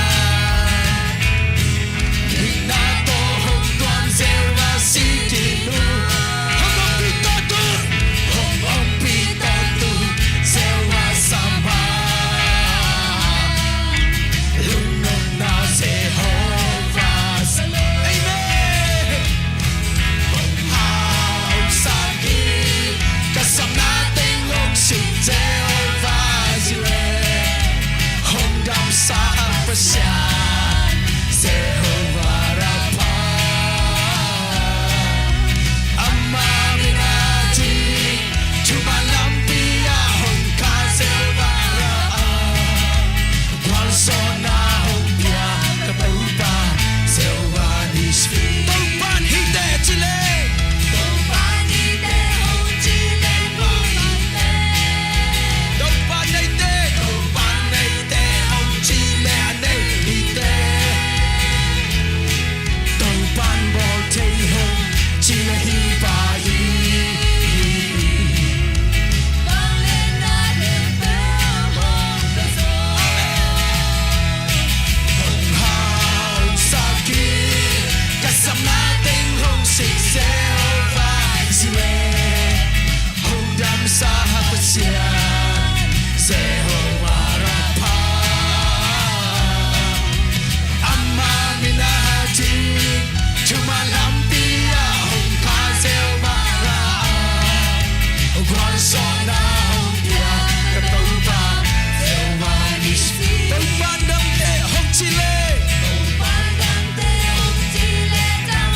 S8: na to hông toan rêu và si kinu hông ông pi to tu hông ông pi to tu rêu và samba lung nông na Jehovah amen hông hao sagi kasam na ting hông sin Jehovah Jireh hông dam sa pasyan Jehovah Rapha amma minati cuma lampia hong ka Jehovah Rapha kwal sona hong pia kapaupa Jehovah Nisfi taupan hite chile taupan hite hong chile taupan hite hong chile ane hite taupan bol thei hong chile hi ba hi vang lên na đêm bell hong ta so hong hao saki kasam na ting hong sik Jehovah Jireh hong dam sa pasyan Jehovah Rapha amma minahati cuma lampia hong ka Jehovah Rapha kwal sona hong pia kapaupa Jehovah Nisfi taupan dam te hong chile taupan dam te hong chile dam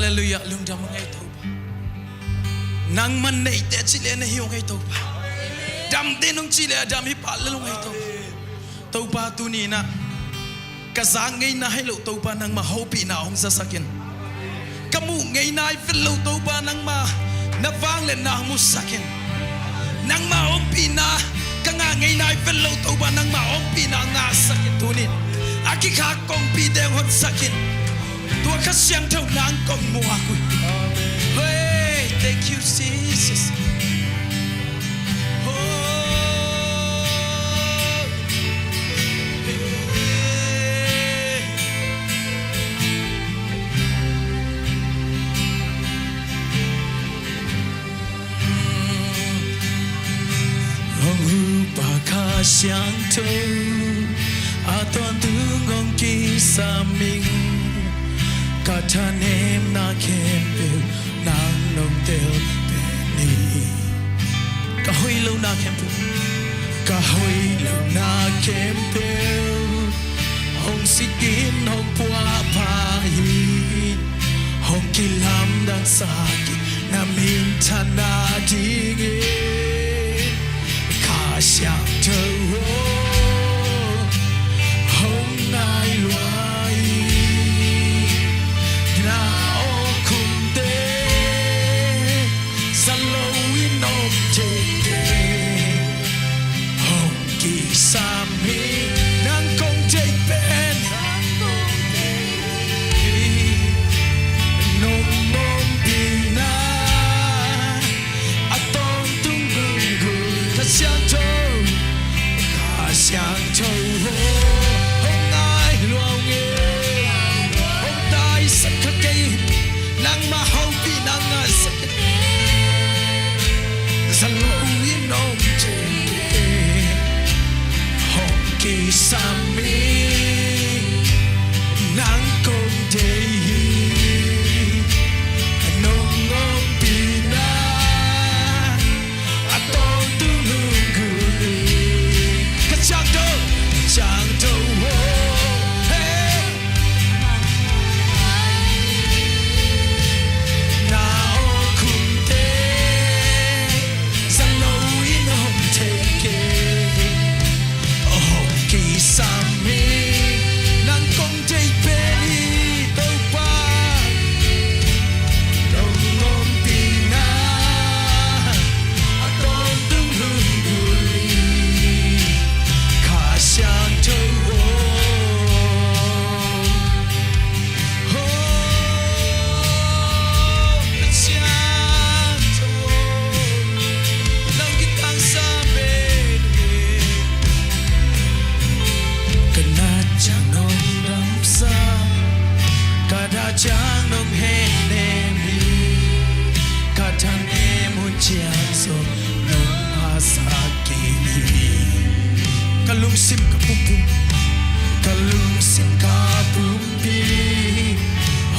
S8: Hallelujah lung dam ngai to nang man nei te chile na hiu ngai to dam te nung chile dam hi pa lung ngai to pa tu ni na ka sang ngai na hai lo to pa nang ma hopi na ong sa sakin kamu ngai na ai fel lo to pa nang ma na vang le na mu sakin nang ma hopi na ka nga ngai na ai fel lo to pa nang ma hopi na nga sakin tu ni aki kha kong pi de hon sakin tua ka siang thau nang kong mu aku hey thank you Jesus Siang thâu a toàn tướng ông kỳ sa mình cả thân em na khen bèo nàng nông tèo bèni cả hoi lâu na khen bèo cả hoi lâu na khen bèo hong si tin hong pua pa hin hong kỳ lam đang sakit na min thana dingin Siang thâu hong nai loài na o kum te sa lo in om te hong ki sa mi nang kong te pen nong nong pina aton tung gung gung ta siang thâu Siang thâu hong ai luang nghe hong tai sắc khắc cây nang ma hong pi nang nga sắc sa lo in om che hong ki sam mi nang kong te nong ngong pi na atong tu lung gu Chang thâu hey na o kum te sa lo in hom te ke oh ki sam mi nang kong te pe ni to pa dong ngom pi na atong tung lung gu Siang thâu siang thâu nang kitang sa bên kana chang nong dam sa kada chang nong he nem hi katan em hun chiang so nong ha sa ki kalung sim ka pum pum kalung sim ka pum pi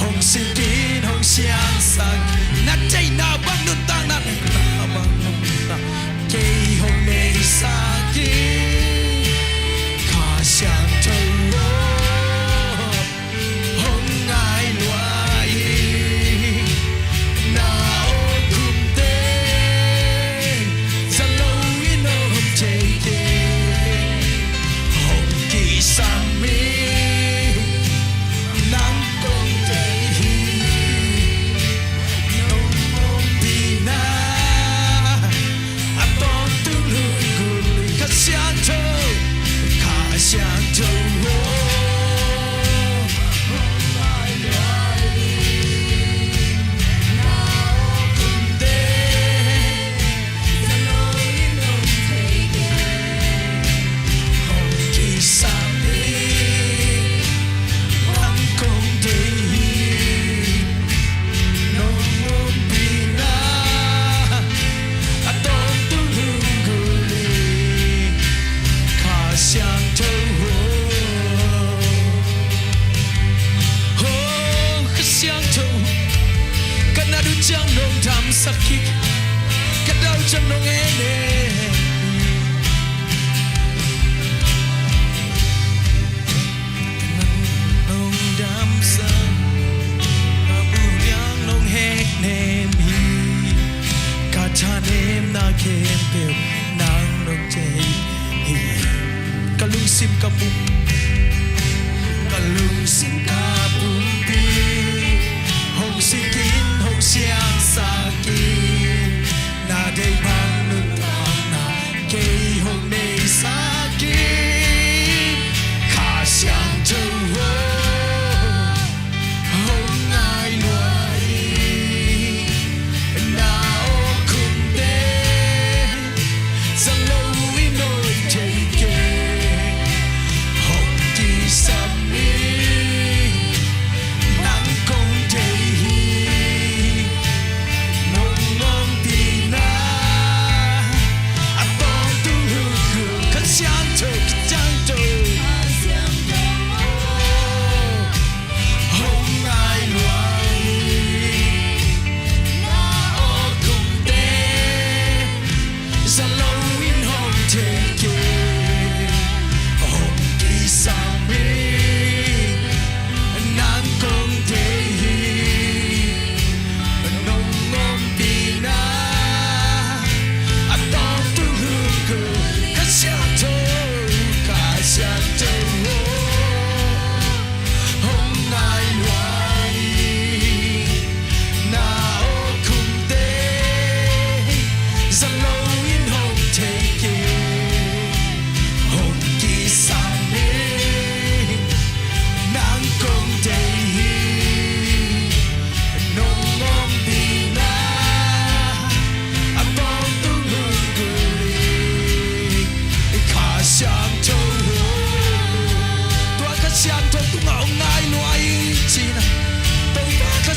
S8: hong sim tin hong siang sang na chai na bang nun tang na bang nun ta ke hong nei sa ki ka siang thâu hong ai loài na o kum te sa lo in om te ke Sami nang kong te hi nong mong pina aton tu lung guli ka siang thâu sakit kadau janong ene nong dam sa abu yang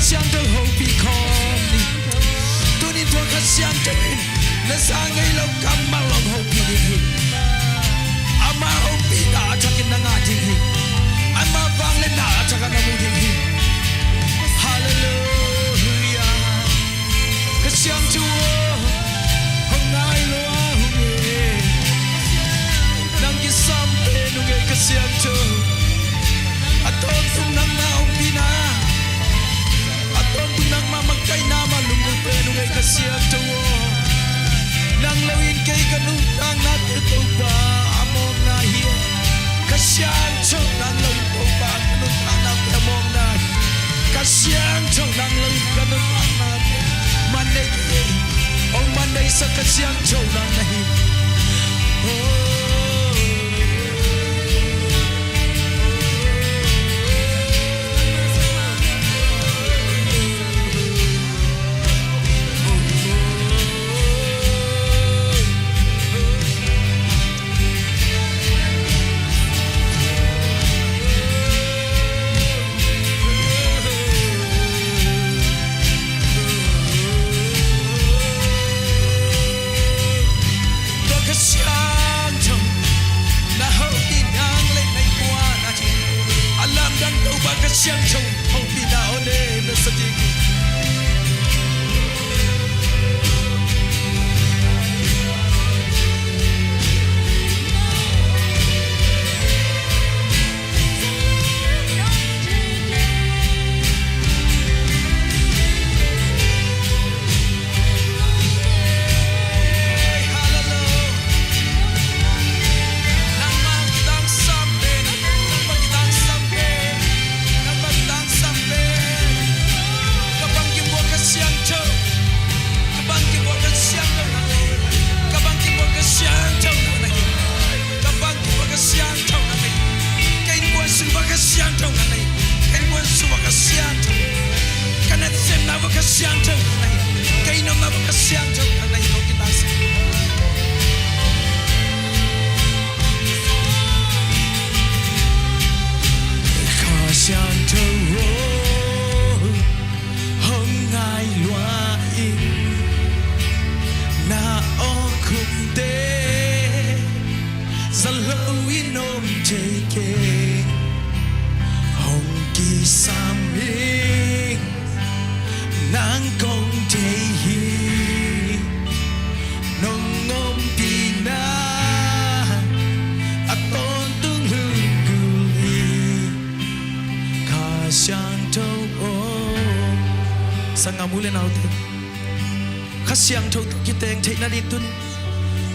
S8: siang thâu hậu bị khom đi tôi đi thua khát siang thâu nên sang ngay lâu cam mang lòng hậu bị đi ama hậu bị đã chắc cái năng ngã đi ama vang lên đã chắc cái năng mu đi hallelujah khát siang Chúa hồng ai lo hồng nghe nang kisampe nung khát siang Chúa aton tung nang naong pina aton tung nang mamagkay na malungol pero ngay kasiyang tawo nang lawin kay kanung ang natuto ba among na hiya kasiyang chong nang lawin to ba kanung ang among na kasiyang chong nang lawin kanung ang natin manay o manay sa kasiyang chong nang nahin siang trông không bị nào nên là sao đi Sangamule na udah, kasiang thâu kita yang thei na di tun,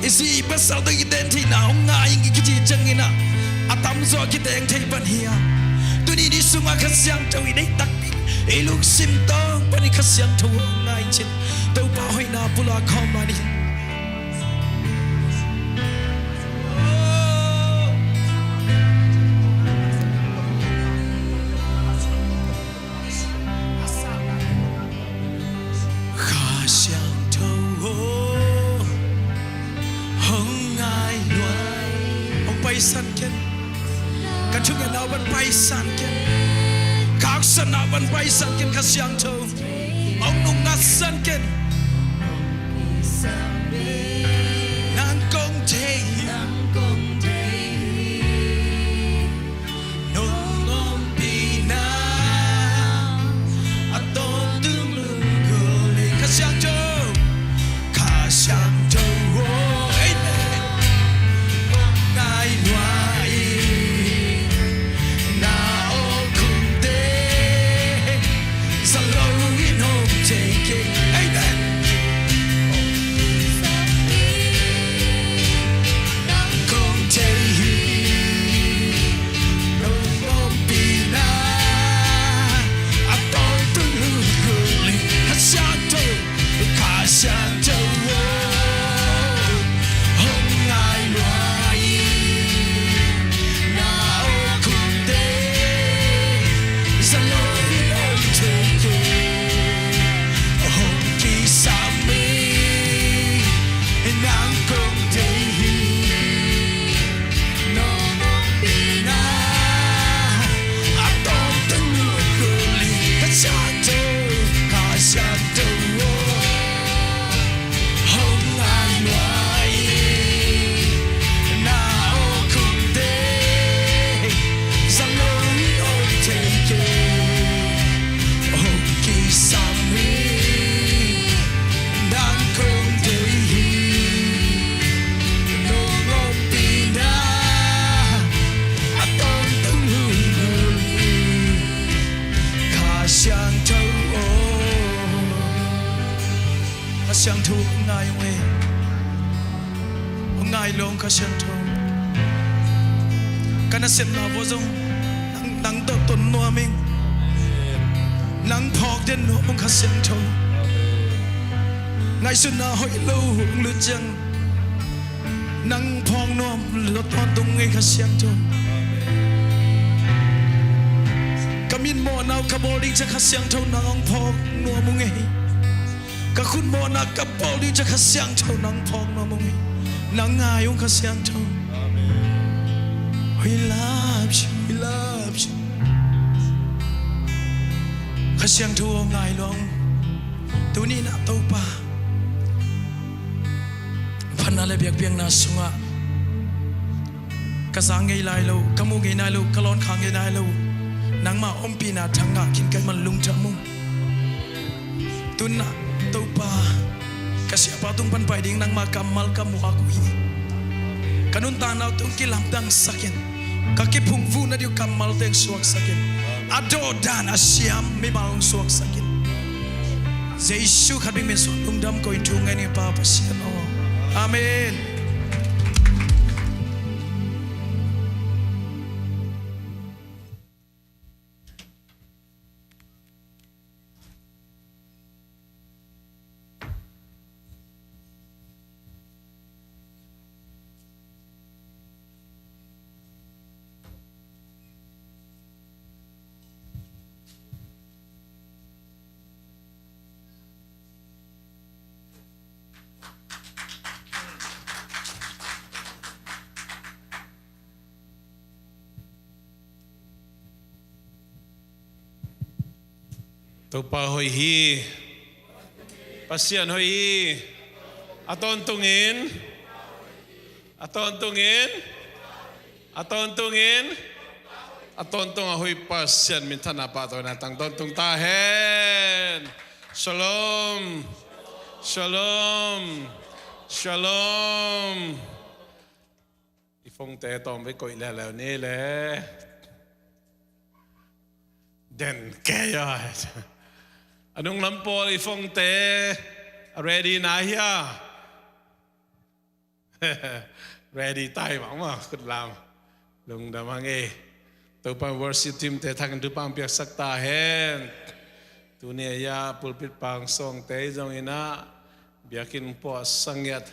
S8: isi pasal tu kita yang thei na ongai yang kita jengin na, atam zo kita yang thei ban hia, tu ni di sunga kasiang thâu ini tak, elok simtong pani kasiang thâu ongai chin, tau pahoi na pula kau mani. Paisan ken, kacungan awan paisan ken, kaksan awan paisan ken kasiang tu, ang nungasan ken, nangkong tei, nongom pina, aton tulungguli kasiang tu, kasiang tu. siang thu ngai we ngai long kha siang thu kana sem na bo zong nang to ton no ming nang phok den no mong kha siang thu ngai sun na hoi lo lu chang nang phong no lo ton tung ngai kha siang thu kamin mo naw ka boarding cha kha siang thu nang phok no mong ngai ka khun mo na ka boarding cha kha siang thu nang phok no mong ngai nang ngai ong kha siang thu we love you kha siang thu ngai long tu ni na to pa phan na le biak biang na sunga ka sang ngai lai lo ka mu ngai nai lo ka lon khang ngai nai lo nang ma om pi na thanga kin kai man lung cha mu tu na to pa ka sia pa tung pan pai ding nang ma kamal ka mu ha ku hi kanun ta na tung ki lam dang sakin ka ki phung vu na diu kamal teng suak sakin ado dan asiam mi baung suak sakin Jesu khat bing men so lung dam ko in thu ngai ni pa pa sia no amen
S7: Tupa hoi hi pasian hoi hi aton tungin aton tung hoi pasian min thana pa to na tang ton tung ta hen shalom ifong te tom với cội là nè le den kaya anong lampo ifong te ready na hiya ready tay mà khut làm lung da mang e to pa worship team te thang du pang piak sak ta hen tu ne ya pulpit pang song te jong ina biakin po sangyat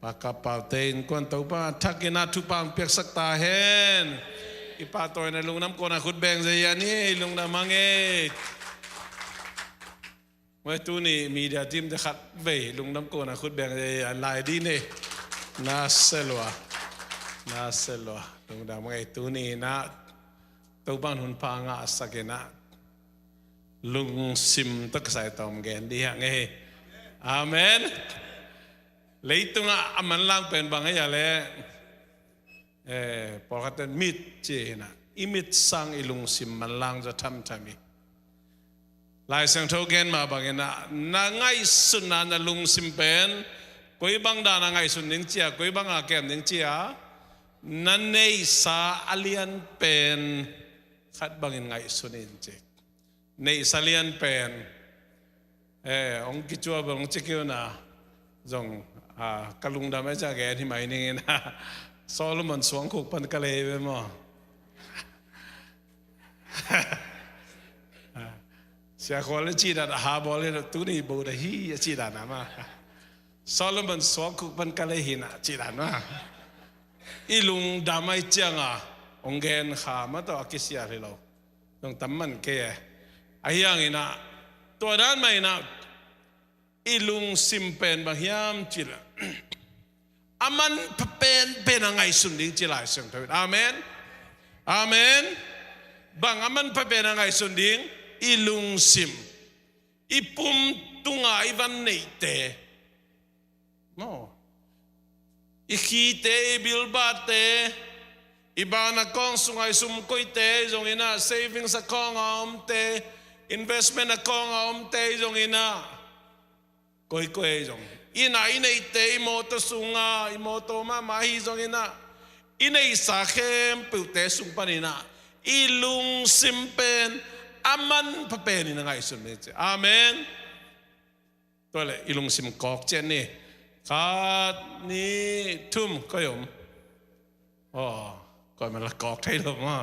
S7: pakapal te kon to pa thakina tu pang piak sak ta hen ipatoy na lung nam ko na khut beng zaya ni lung da mang e Mới tu ni media team de khat ve lung nam ko na khut beng lai di ne na selwa lung da mai tu ni na to ban hun pa nga sakena lung sim tak sai tom gen di ha nge amen leitunga aman lang pen bang ya le pokaten mit che na imit sang ilung sim man lang za tham thami lai sang tho gen ma bang na ngai sun na lung sim pen koi bang da na ngai sun ning chia koi bang a kem ning chia nan nei sa alian pen khat bang in ngai sun in che nei sa alian pen ong ki chua bang che kyo na jong kalung da ma cha ge thi mai ni na Solomon suang khuk pan ka le ve mo sia khol chi da ha bol le tu ni bo da hi chi da na ma Solomon suang khuk pan ka le hi na chi da na ilung da mai changa ongen kha ma to akisia le lo dong tamman ke ayang ina to dan mai na ilung simpen ba hiam chila aman pen ngai sun ding chilai sang thawi amen bang aman pen ngai sun ding ilung sim ipum tunga ivan neite no ikhite bilbate ibana kong sungai sum koite jong ina savings account omte investment account omte jong ina koi jong ina te imoto sunga imoto ma hi jong ina sa khem pute sung panina ilung simpen aman papen ina ngai sun amen ตัวเลยอิลุงซิมกอกเจนนี่ขาดนี่ทุ่มก็ยมอ๋อก่อนมันละกอกไทยหรอมา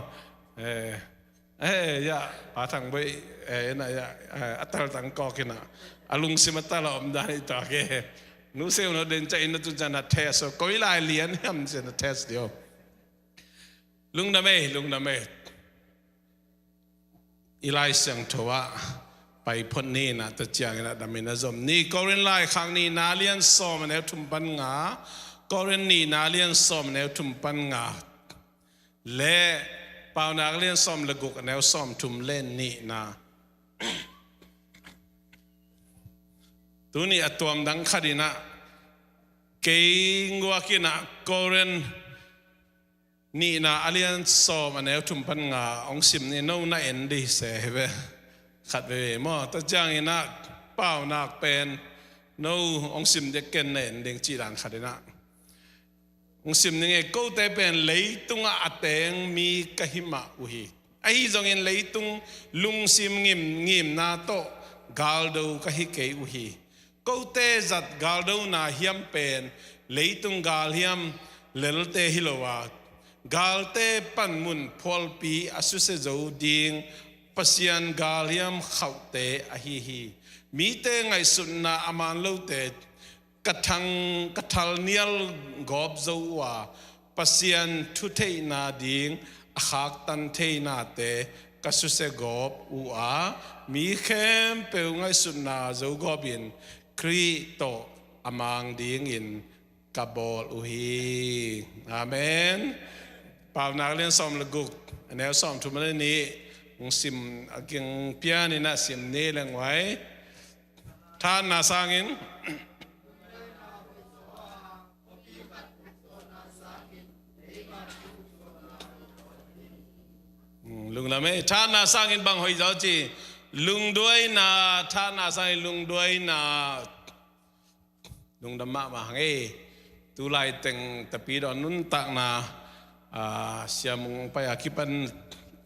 S7: ya patang boy na ya atal tang kok kina alung simata la omdani ta ke nu se no den cha in tu jana test so koi lai lian ham se na test dio lung na me ilai sang thowa pai phon ni na ta chiang na da me na zom ni korean lai khang ni na lian som ne thum pan nga korean ni na lian som ne thum pan nga leเปล่านักเรียนซ้อมละกุกแนวซ้อมทุ่มเล่นนี่นะตัวนี้ตัวมันดังขดีนะเก่งว่ากินะกอเรนนี่นะเรียนซ้อมแนวทุ่มพันงาองสิมนี่โน่นน่าเอ็นดีเสียไปขัดไปมั่วแต่จ้างนี่นะเปล่านักเป็นโน่องสิมจะเก่งเอ็นเด้งจีรันขดีนะองสิมนี่ไงก็แต่เป็นเลยตุงอาเตงมีกะหิมะอุฮีไอ้จงเงินเลยตุงลุงสิมงิมนาโตกาลดูกะหิเกอุฮีก็แต่จัดกาลดูนาเฮียมเป็นเลยตุงกาลเฮียมเลลเตฮิโลวากาลเตปันมุนพอลปีอสุเซโจดิงปัสยันกาลเฮียมเข้าเตอฮีมีเตไงสุนนาอามันโลเตกระทัลเนียลกอบโจวาปัสยันทุเทนาดิงอาขากตันเทนาเตกัสุเซกอบอูอามีเข้มเปลวไงสุนาโจกอบินครีโตอามังดิงอินกาบอลอุฮีอาเมนป่าวนักเรียนซ้อมละกุกแนวซ้อมทุกวันนี้สิมกิงเปียนี่นะสิมนี่เลี้ยงไว้ท่านนาสางินลุงละไม่ท่านาสร้างอินบังหอยเจ้าจีลุงด้วยนาท่านาสร้างลุงด้วยนาลุงดำมะมาหังตุไลแต่งตะปีดอนนุ่นตักนาเสียมุงไปอาคิปัน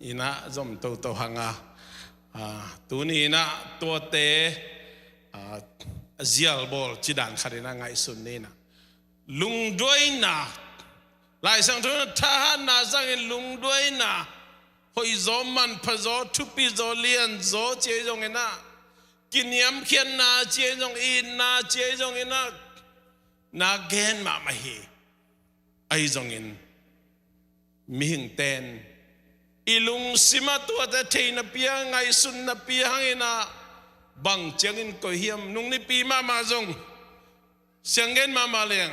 S7: อินะจอมโตหังตัวนี้นะตัวเตเจียลบอลจีดันขัดนะไงสุดนี้นะลุงด้วยนาหลายสังทุนท่านาสร้างอินลุงด้วยนาหอยโจมันพะโจทุปีโจเลียนโจเจจงเงินะกินยำเขียนนาเจจงอินนาเจจงเงินะนาเกนมาไม่ฮีไอจงเงินมิหิงเตนอีลุงสิมาตัวแต่เทนเปียไงสุนนเปียหังเงินะบังเจียงเงินก็เฮียมนุ่งนี่ปีมาจงเสียงเงินมาเลี้ยง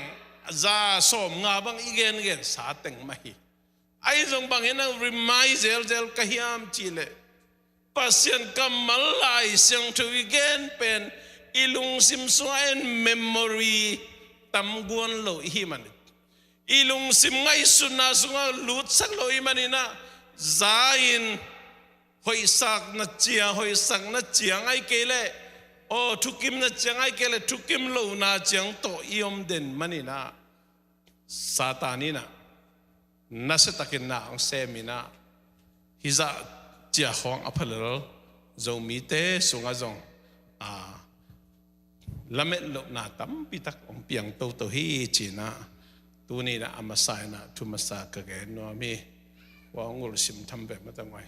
S7: ซาสมงาบังอีเกนสาเต็งไม่ฮีไอ้จงบางเห็นเอาริมายเจลกะฮิยามจีเลปัสยันกำมัลไลเสียงทวีเกนเป็นอิลุงซิมสวายเมมโมรีตั้มกวนโลหิมันอิลุงซิมไงสุนาสุงาลุดสักโลหิมันนี่นะใจอินหอยสักนัดเจียหอยสักนัดเจียงไอเกลโอทุกิมนัดเจียงไอเกลทุกิมโลนาเจียงโตอิยมเด่นมันนี่นะซาตานี่นะนัสตักินนาองเซมินาฮิจะเจียของอภัลลจงมีเตสุงาจงละเมลนาตั้มปิตักองเปียงโตฮีจีนะตัวนี้นะอามาสายนะทุมาสากะเกนนัวมีว่าองุลสิมทำแบบมาตั้งไว้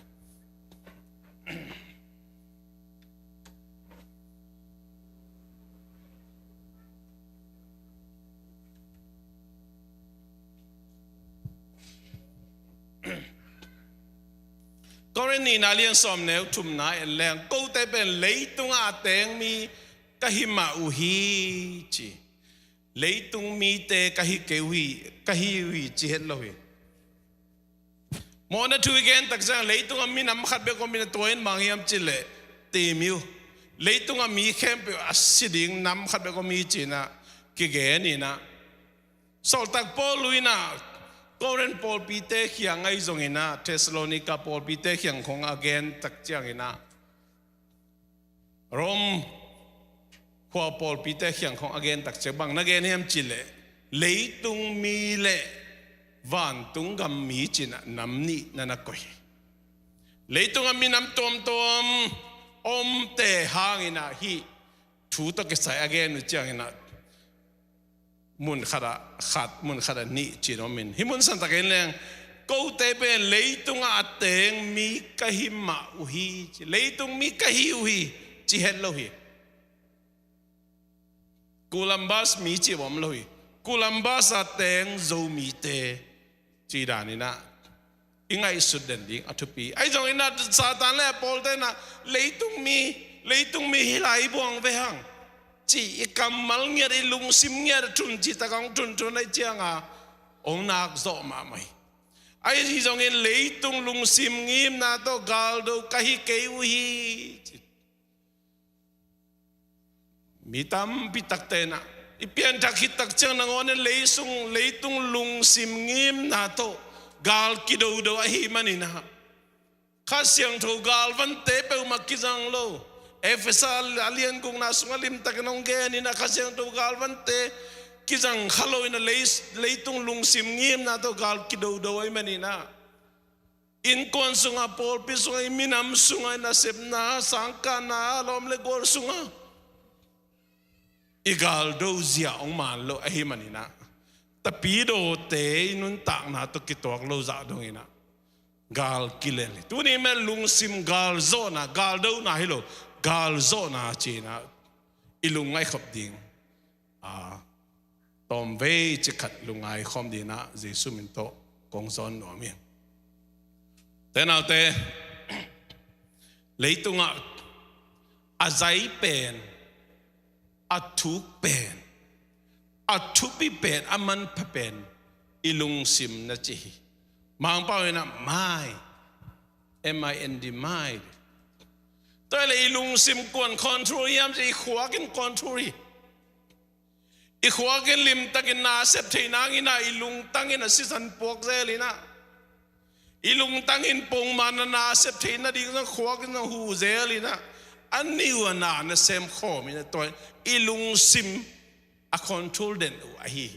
S7: กรณีนาเลียนสอมแนวทุ่มนาเอ็นแรงกูแต่เป็นเลยตุงอาเตงมีกะหิมาอุฮีจีเลยตุงมีเตกะหิเกวีกะหิวีจีเห็นเลยมอนะทุยเกนตักจังเลยตุงมีน้ำขัดเบกมีนตัวเองบางยามจิเลตีมิวเลยตุงมีเข้มเปอัสดิงน้ำขัดเบกมีจีนะกิเกนี่นะสอลตักปอลุยนะก็เรนปอลปีเตเขียงไอจงเงินะเทสโลนิกาปอลปีเตเขียงของอาเกนตักเจียงเงินะโรมหัวปอลปีเตเขียงของอาเกนตักเจียงบางนักเกนเฮียมจิเลเลยตุงมีเลวันตุงกัมมีจินะน้ำนี่นั่นนักก็เลยตุงมีน้ำตอมอมเตหางเงินะฮี ถูตะกิสายอเกนจังนะมุนขัดมุนขัดนี่จีโนมินหิมุนสันตะเกนแรงกูเตเป็นเลยตุงอาเตงมีกะหิมะอุฮีเลยตุงมีกะฮิอุฮีจีเฮลโลฮีกูลัมบัสมีจีบอมโลฮีกูลัมบัสอาเตงโซมีเตจีดานินะอิงไอสุดเด่นดิ้งอัตุปีไอจงอินาซาตานเล่ปอลเตนะเลยตุงมีฮิลายบวงเวหังจีกำมัลเงียดลุงซิมเงียดทุนจีตะกองทุนไอเจียงอาองนักโซมาไม่ไอ้ที่จงเห็นเลยตุงลุงซิมงิมนาโตกาลดูกะฮิเกวฮีมีตามพิตักเตนะอีเปียนทักฮิตักจังนางอนเลยตุงลุงซิมงิมนาโตกาลกิดูดูอหิมันนี่นะข้าเสียงถูกกาลวันเตเปอุมากิจังโลเอฟเอสอาลเลียนกุงนาสุงลิมตักนองเกนี่นะข้าเสียงถูกกาลวันเตกิจังฮัลโลนะเลยตุงลุงซิมงิมนาโตกาลกิดูดูไอ้มันนี่นะอินคอนสุงาปอลพิสุงไอมินามสุงไอนาเซบนาสังกานาลอมเลกอลสุงาอีกาลดูเสียองมาโลไอ้มันนี่นะแต่ปีโดเตนุนตักนาตุกิตัวโลซาดงอินะกาลกิเลนตัวนี้แม่ลุงซิมกาลโซนะกาลดูนะฮิโลกาลโซนะจีนะอีลุงไงขับดิ่งตอมเวจิขัดลุงไงคอมดีนะเจสุมินโตกงซอนหนูมีแต่นาเตเลยตุงอาใจเป็นอาทุกเป็นอาทุปีเป็นอามันพะเป็นอีลุงซิมนะจีมังเป้าเนี่ยนะไม่MINDไม่ตัวเลยอีลุงซิมกวนคอนโทรลยามจะอีขวากินคอนโทรลอีขวากินลิมตักินนาเซปเทนังอินะอีลุงตั้งอินะสิสันปวกเซลินะอีลุงตั้งอินปงมันนาเซปเทนัดิงขวากินหูเซลินะอันนี้ว่านาเนเซมข้อมีนะตัวอีลุงซิมa control den ahi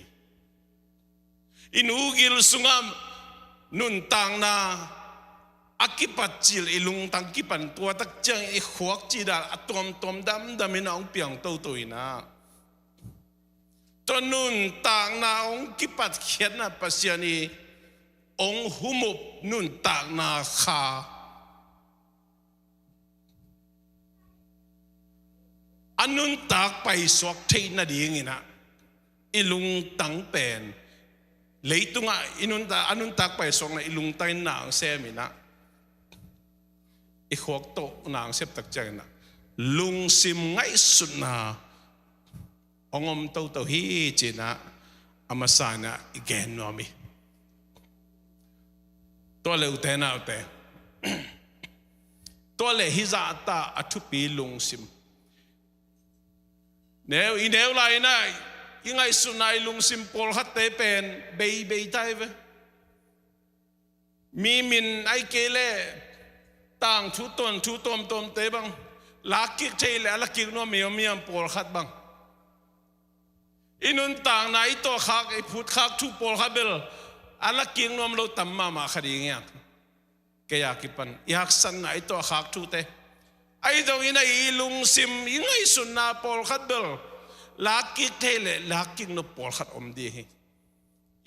S7: inu gil sungam nun tang na akipat chil ilung tang kipan tua tak chang I khuak chi da atom dam ina ong piang to ina to nun tang na ong kipat khiat na pasiani ong humup nun tang na kha anun tak pai sok thei na ding ina ilung tang pen leitunga anun tak pai sok na ilung tai nang semina I khok to nang sep tak chang na lung sim ngai sunna ongom to hi china amasana again no mi to le utena ute to le hizata athupi lung sim Neu lai na ingai sunai lung simpol hat te pen bei tai ve mi min ai kele tang thu tom te bang lakik thele alakik no miam pol khat bang inun tang na ito khak I phut khak thu pol khabel alakik nom lo tamma ma khadi ngya kaya kipan yak san na ito khak thu te ai dong ina ilung sim ingai sunna pol khat bel lakik thele lakik no pol khat om di hi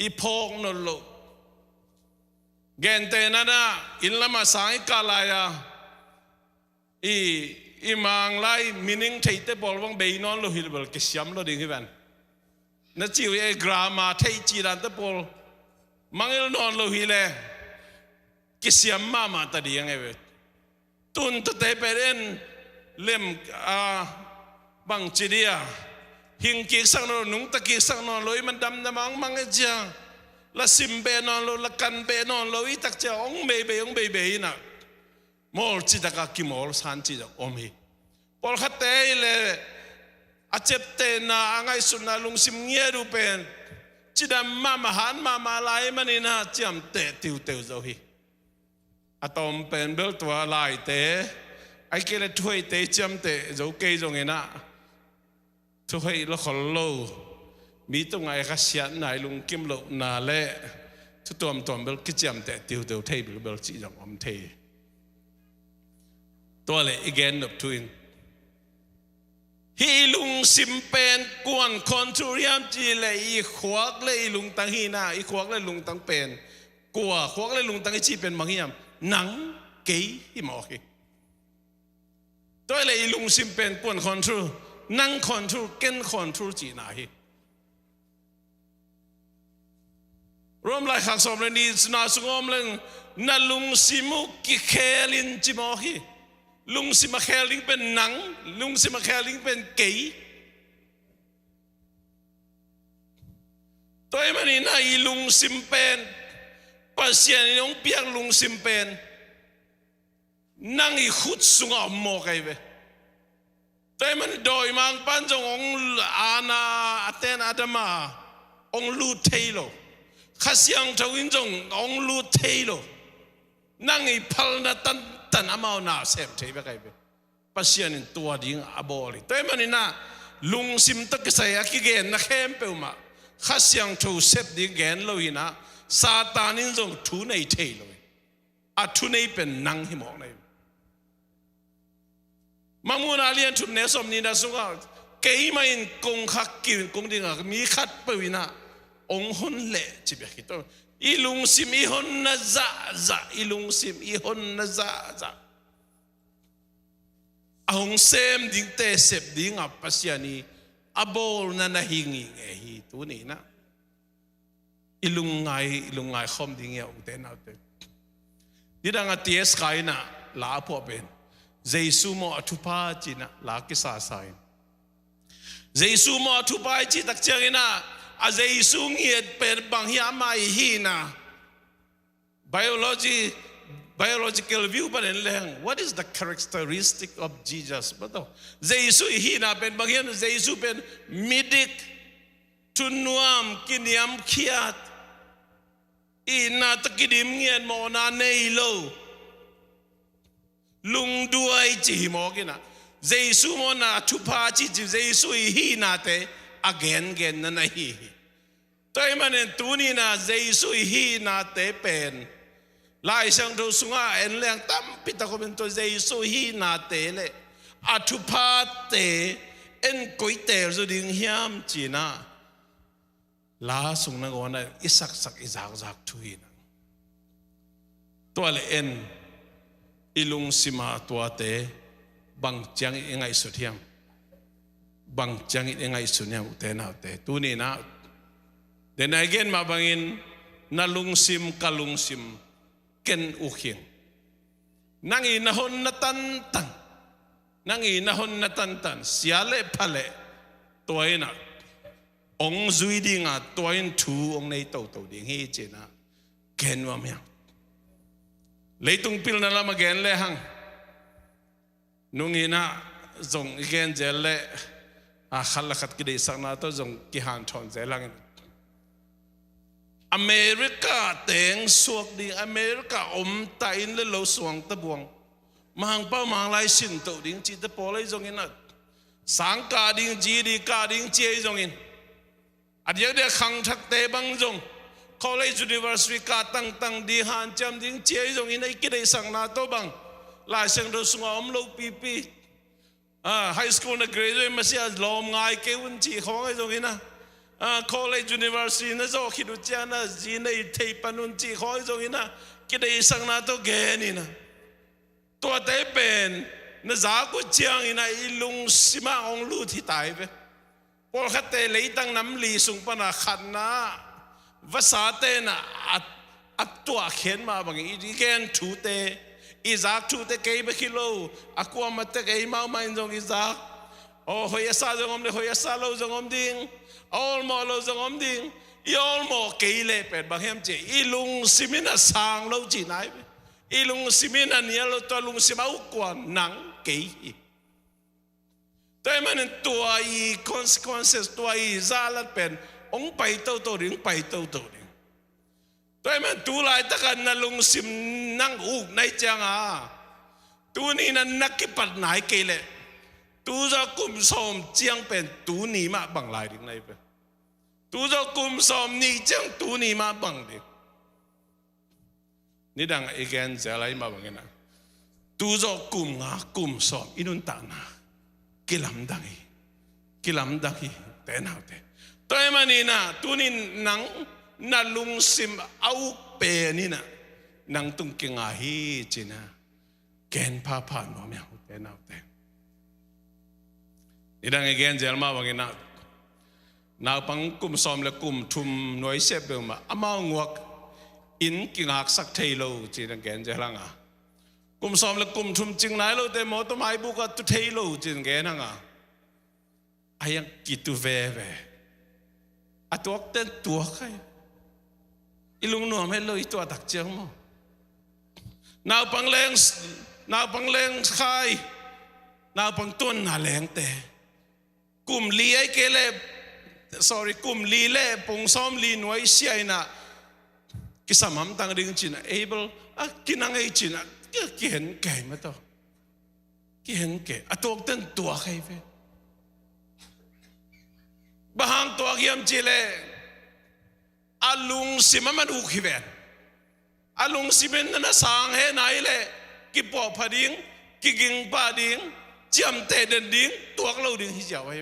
S7: I phok no lo gente na in lama sai kalaya I mang lai meaning theite bol wang be non lo hilbel ke siam lo ding hi ban na chiu e grama thei chi dan te pol mangil non lo hi le ke siam ma ta ding e tun te peren lem bang chidia hing ki sang no nung ta ki sang no loi man dam na mang e ja la sim be no lo la kan be no lo I tak cha ong be na mol chi ta ka ki mol san chi om hi pol khate le achepte na angai sunna lung sim nge ru pen chi dam ma han ma lai manina chiam te tiu zo hi atom pen bel tua lai te ai kele thui te cham te zo ke zo ngena thui lo khol lo mi tu ngai ka sian nai lung kim lo na le tu tom bel ki cham te tiu thei bel chi jong om thei to le again up to in hi lung ซิมเป็นกวนคอนทูริยมจีเลยอีขวากเลยลุงตังฮีนาอีขวากเลยลุงตังเป็นกัวขวากเลยลุงตังจีเป็นบางฮิมหนังเกยฮิมอกีตัวเลยลุงซิมเป็นกวนคอนทูนั่งคอนทูเก่นคอนทูจีนาฮีรวมหลายขักสมเลยนี่สนาสุงอมเรื่องนั่นลุงซิมุกิเคลินจิมอฮีลุงซิมาเคลิงเป็นหนังลุงซิมาเคลิงเป็นเกยตัวมันนี่นะอีลุงซิมเป็นปัสยานิองเปียกลุงซิมเป็นนั่งอีขุดสุงอมโมกไอเวตัวมันโดยมังปันจงองอาณาอเทนอาดามาองลูเทโลข้าเสียงทวินจงองลูเทโลนั่งอีพัลนาตันอามาหน้าเสพเทไปไกลไปปัสยานิตัวดิ้งอาบอลิตัวมันนี่นะลุงซิมตะกิสัยอากิเกนนักเข้มเปล่ามาข้าเสียงทูเสพดิ้งแกนโลหินะซาตานินจงทูในเทโลอาทูในเป็นนังหิมองในมังมูนาเลียนทุนเนสมนีนะสุงาเกยมาอินกงขักกินกงดิ้งอ่ะมีขัดเปวินะองหนเละจิบกิโตอีลุงซิมอีหนนะจะอีลุงซิมอีหนนะจะองเซมดิ้งเตเสพดิ้งอ่ะปัสยานีอาโบลนั่นนะหิงิงฮีตัวนี้นะอีลุงไงคอมดิ้งอ่ะอุเทนเอาเตนี่ดังอ่ะทีเอสไกน่ะลาพอเป็นเจสุโมอทุพาจีน่ะลากิสาไซเจสุโมอทุพาจีตักเจริน่ะอาเจสุเงียดเป็นบางอย่างไม่ฮีน่ะ biological view ประเด็นเรื่อง what is the characteristic of Jesus บัดเจสุฮีน่ะเป็นบางอย่างเจสุเป็นมิดิกทุนวมกินยำเขียดอีนาตะกิดิมเงียนโมนาเนโลลุงด้วยจีโมกินะเจสุโมนาทุพาจีเจสุฮีนาเตอเกนนั่นฮีตัวมันเนี่ยตัวนี้นะเจสุฮีนาเตเป็นลายช่างดูสุงาเอ็นเลี้ยงตั้มปิตาคเป็นตัวเจสุฮีนาเตเลยอทุพาเตเอ็นกุยเตสุดิงเฮียมจีน่าลาสุงนักวันนั้นอิสักอิจากทุยนะตัวเลเอ็นอิลุงสิมาตัวเตบังจังยังไงสุดเทียมบังจังยังไงสุดเนี่ยอุเทนเอาเตตัวนี้นะเดนไอเกนมาบังอินนาลุงซิมกาลุงซิมเกนอุขิงนั่งอินนาฮอนนาตันนั่งอินนาฮอนนาตันเสียเล่พะเล่ตัวนี้นะองจุยดิ้งอ่ะตัวอินทูองในโตดิ้งเฮเจนะเกนว่าไม่ยังเลยตุงพิลนั่นละมาเกนเลยฮังนุ่งอินะจงเกนเจเล่ขัดละขัดกิเลสนาตัวจงกิฮันทอนเจลังอเมริกาเต็งสวกดีอเมริกาอมตายinเลยเราสวงตะบวงมังเป้ามังไล่สินโตดิ้งจีตะโปเลยจงอินะสังกาดิ้งจีดีกาดิ้งเจจงอินอันยังเดียขังทักเตบังจง college university กาตั้งดีฮันจำดิ้งเจจงอินไอ้กิเลสนาตัวบังลายเสียงเราสวงอมลูกปีhigh school นะ graduate มาเสียลมง่ายเกี่ยวจีของไอ้ตรงนี้นะcollege university นะโจคิดดูจ้านะจีในเทปันุนจีของไอ้ตรงนี้นะคิดได้สังนาตัวแกนี่นะตัวเตเป็นนะจากกูเจียงอีนะอีลุงสิมาองลูที่ตายไปพอขัดเตะเลยตั้งน้ำลีสุงปนาขันนะภาษาเตนะอัดตัวเขียนมาบางอีแกนถูเตอิซักทูเตเกย์ไปคิโลอากูมาเตเกย์มาไม่จงอิซักโอ้หอยซาจงอมดิหอยซาโลจงอมดิ้งอัลโมโลจงอมดิ้งอีอัลโมเกย์เล่เป็ดบางแห่งเจอีลุงซิมินาสางโลจีไหนอีลุงซิมินาเนี่ยโลตัวลุงซิมาอุกวนหนังเกย์แต่มันตัวอี consequences ตัวอีซาลัดเป็นองไปเต้าตัวดิ้งไปเต้าตัวดิ้งตัวมันตัวลายตะกันนั่งลงซิมนั่งอุกในจังตัวนี้นั่นนักกิปัดไหนเกลเลยตัวจะกุมสมเจียงเป็นตัวนี้มาบังลายดิ้งในเป็นตัวจะกุมสมนี่จังตัวนี้มาบังดิ้งนี่ดังอีกอย่างจะอะไรมาบังกันนะตัวจะกุมสมอินุนตานากิลำดังอี kilam daki tenaute toy manina tunin nang nalung sim au pe ni na nang tung kingahi china ken papa no me tenaute idang again jelma wangina na pang kum som le kum thum noi sep be ma amao nguak in kingak sak thailo china gen jelanga kum som le kum thum ching nai lo te mo to mai bu ka tu thailo chin gen nga ayang kitu ve atuak ten tua kai ilung no me lo itu atak chiang mo nào pang leng khai nào pang tun na leng te kum li ai kele kum li le pung som li noi siai na kisamam tang ding chin able a kinang ai chin ki hen kai ma to ki hen ke atuak ten tua kai ve bahang to agiam chile alung simaman ukhiven alung simen na sang he nai le ki po phading ki ging pa ding chiam te den ding tuak lo ding hi jaw ai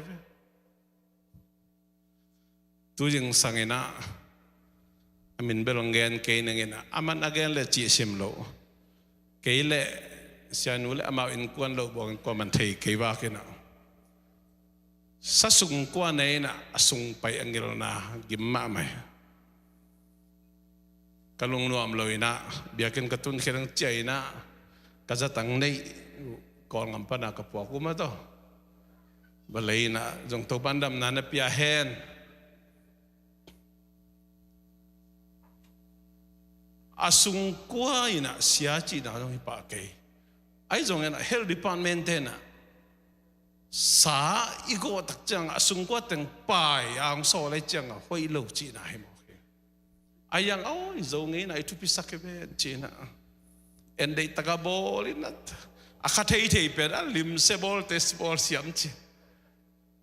S7: tu jing sangena amin belongen ke nangena aman again le chi sim lo ke le sianu le ama in kwan lo bong ko man thei ke wa ke na sasung kwa nei na asung pai angil na gimma mai kalung nuam loina biakin katun kherang chai na kazatang nei kol ngam pana ka po kuma to balai na jong to pandam na na pia hen asung kwa ina sia chi na jong pa ke ai jong na health department na sa igo tak chang asung kwa teng pai ang so le chang hoi lo chi na he mo ayang zo ngi na itu pisak ke china endei tagabol inat akathei thei per lim se bol test bol siam chi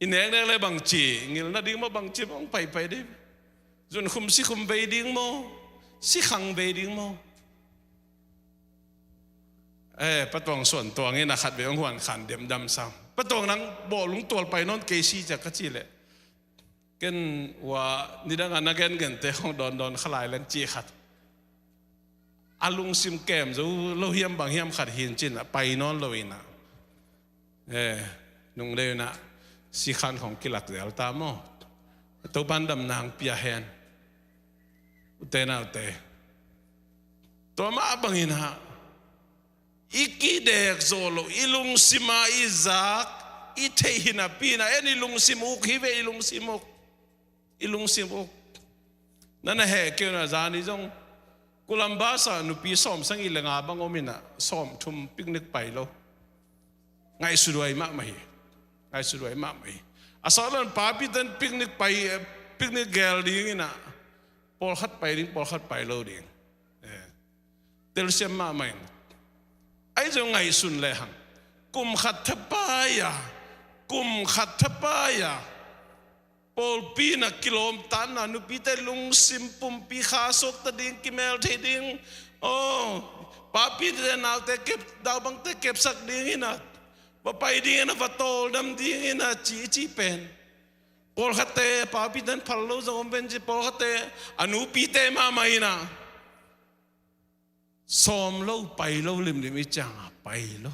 S7: ineng le bang chi ngil na ding mo bang chi bang pai de jun khum si khum be ding mo si khang be ding mo patong son tuang ina khat be ong hwan khan dem dam sam patong nang bo lung tol pai non ke si ja ka chi le ken wa nidang anagen gen te hong don khalai lang chi khat alung sim kem zo lo hiam bang hiam khat hin chin pai non loina nung le na si khan khong kilak del ta mo to bandam nang pia hen te na te to ma bangina iki dek zolo ilung sima izak ite hina pina en ilung simuk hive ilung simuk nana he ke na zani jong kulambasa nupi som sang ilenga bangomina som thum picnic pai lo ngai suruai ma mai asalan papi dan picnic gel ding ina pol khat pai lo ding tel sem ma mai ai jong ngai sun le hang kum khat thapaya pol pina kilom tan na nu pite lung simpum pi khasok ta ding kimel the ding papi de na te kep daw bang te kep sak ding ina ba pai ding na vatol dam ding ina chi pen pol khate papi dan phallo jong ben ji pol khate anu pite ma mai na som lo pai lo lim i chang pai lo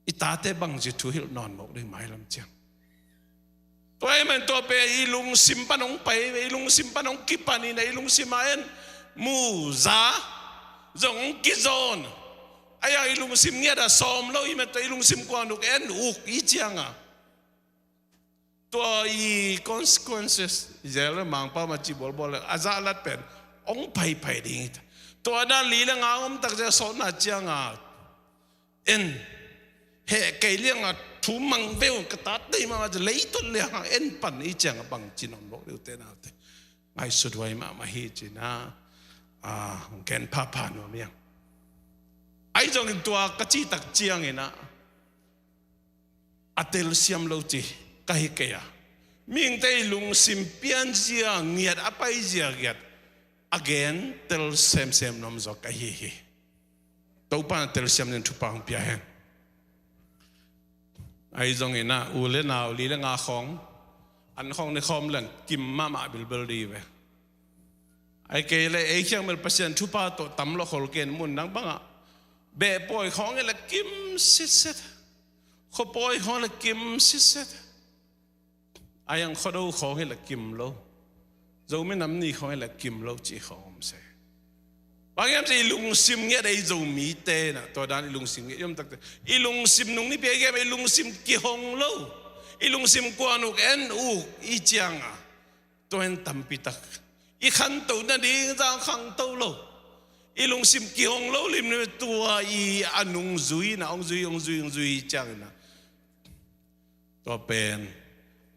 S7: itate bang ji thu hil non mok ding mai lam chang toy man to pe ilung simpanong pai ilung simpanong kipani na ilung simaen mu za zong kizon aya ilung sim ngia da som lo i man to ilung sim kwa nuk en uk i chianga to i consequences zel mang pa ma chi bol azalat pen ong pai ding to ada li la ngam tak ja so na chianga en he kai liang a thu mang veo ka ta dei ma ja lei to le ha en pan i chang bang chinon lo le te na te ai sud wai ma hi china ken pa no miang ai jong in tua ka chi tak chiang ina atel siam lo chi ka hi ke ya ming te lung sim pian jia ngiat apai jia giat again tel sem nom zo ka hi to pa tel siam nen thu pang pia hen ไอ้จงเห็นนะอูเล่นเอาลีเล่งาของอันของในคอมเล่นกิมมาบิลเบลดีเวไอ้เกลไอ้เชียงมันเปอร์เซ็นต์ทุบาตัวตั้มละคนเกณฑ์มุนดังบ้างอะเบะปอยของไอ้ละกิมซิสต์เขาปอยของละกิมซิสต์ไอ้ยังเขาดูของไอ้ละกิมโลเราไม่นำนี่ของไอ้ละกิมโลจีของเสบางอย่างจะลุงซิมเงี้ยได้เรามีเตนะตัวด้านลุงซิมเงี้ยยมตักแต่ลุงซิมนุ่งนี่เพียงแค่ลุงซิมกี่ห้องโลลุงซิมกวานุกเอ็นอูจังอะตัวเอ็นตั้มปิตักขันตัวนั่นดีจางขังตัวโลลุงซิมกี่ห้องโลลิมเนี่ยตัวอันนุงซุยนะองซุยจังนะตัวเป็น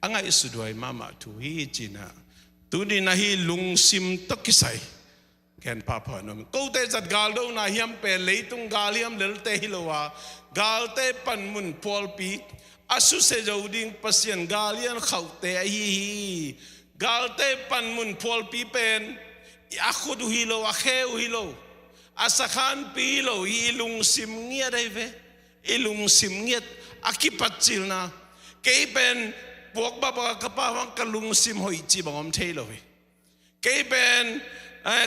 S7: อังไงสุดด้วยมาทุยจีนะตัวนี้นะฮีลุงซิมตกิไซแกนพาพานมกูเตจัดกาลดูนะฮิมเป็นเลยตุงกาลฮิมเลลเตฮิโลวากาลเตปันมุนพอลปีอาสุเซจาวดิ้งปัสยันกาลยันเขาเตฮีกาลเตปันมุนพอลปีเป็นอาคุดูฮิโลอาเควฮิโลอาสักขันปีโลฮีลุงซิมเงียได้เวลุงซิมเงียอากิปัจจิลนะเกย์เป็นพวกบ้ากระป๋าวังกลุงซิมหอยจีบังอมเทโลเวเกย์เป็น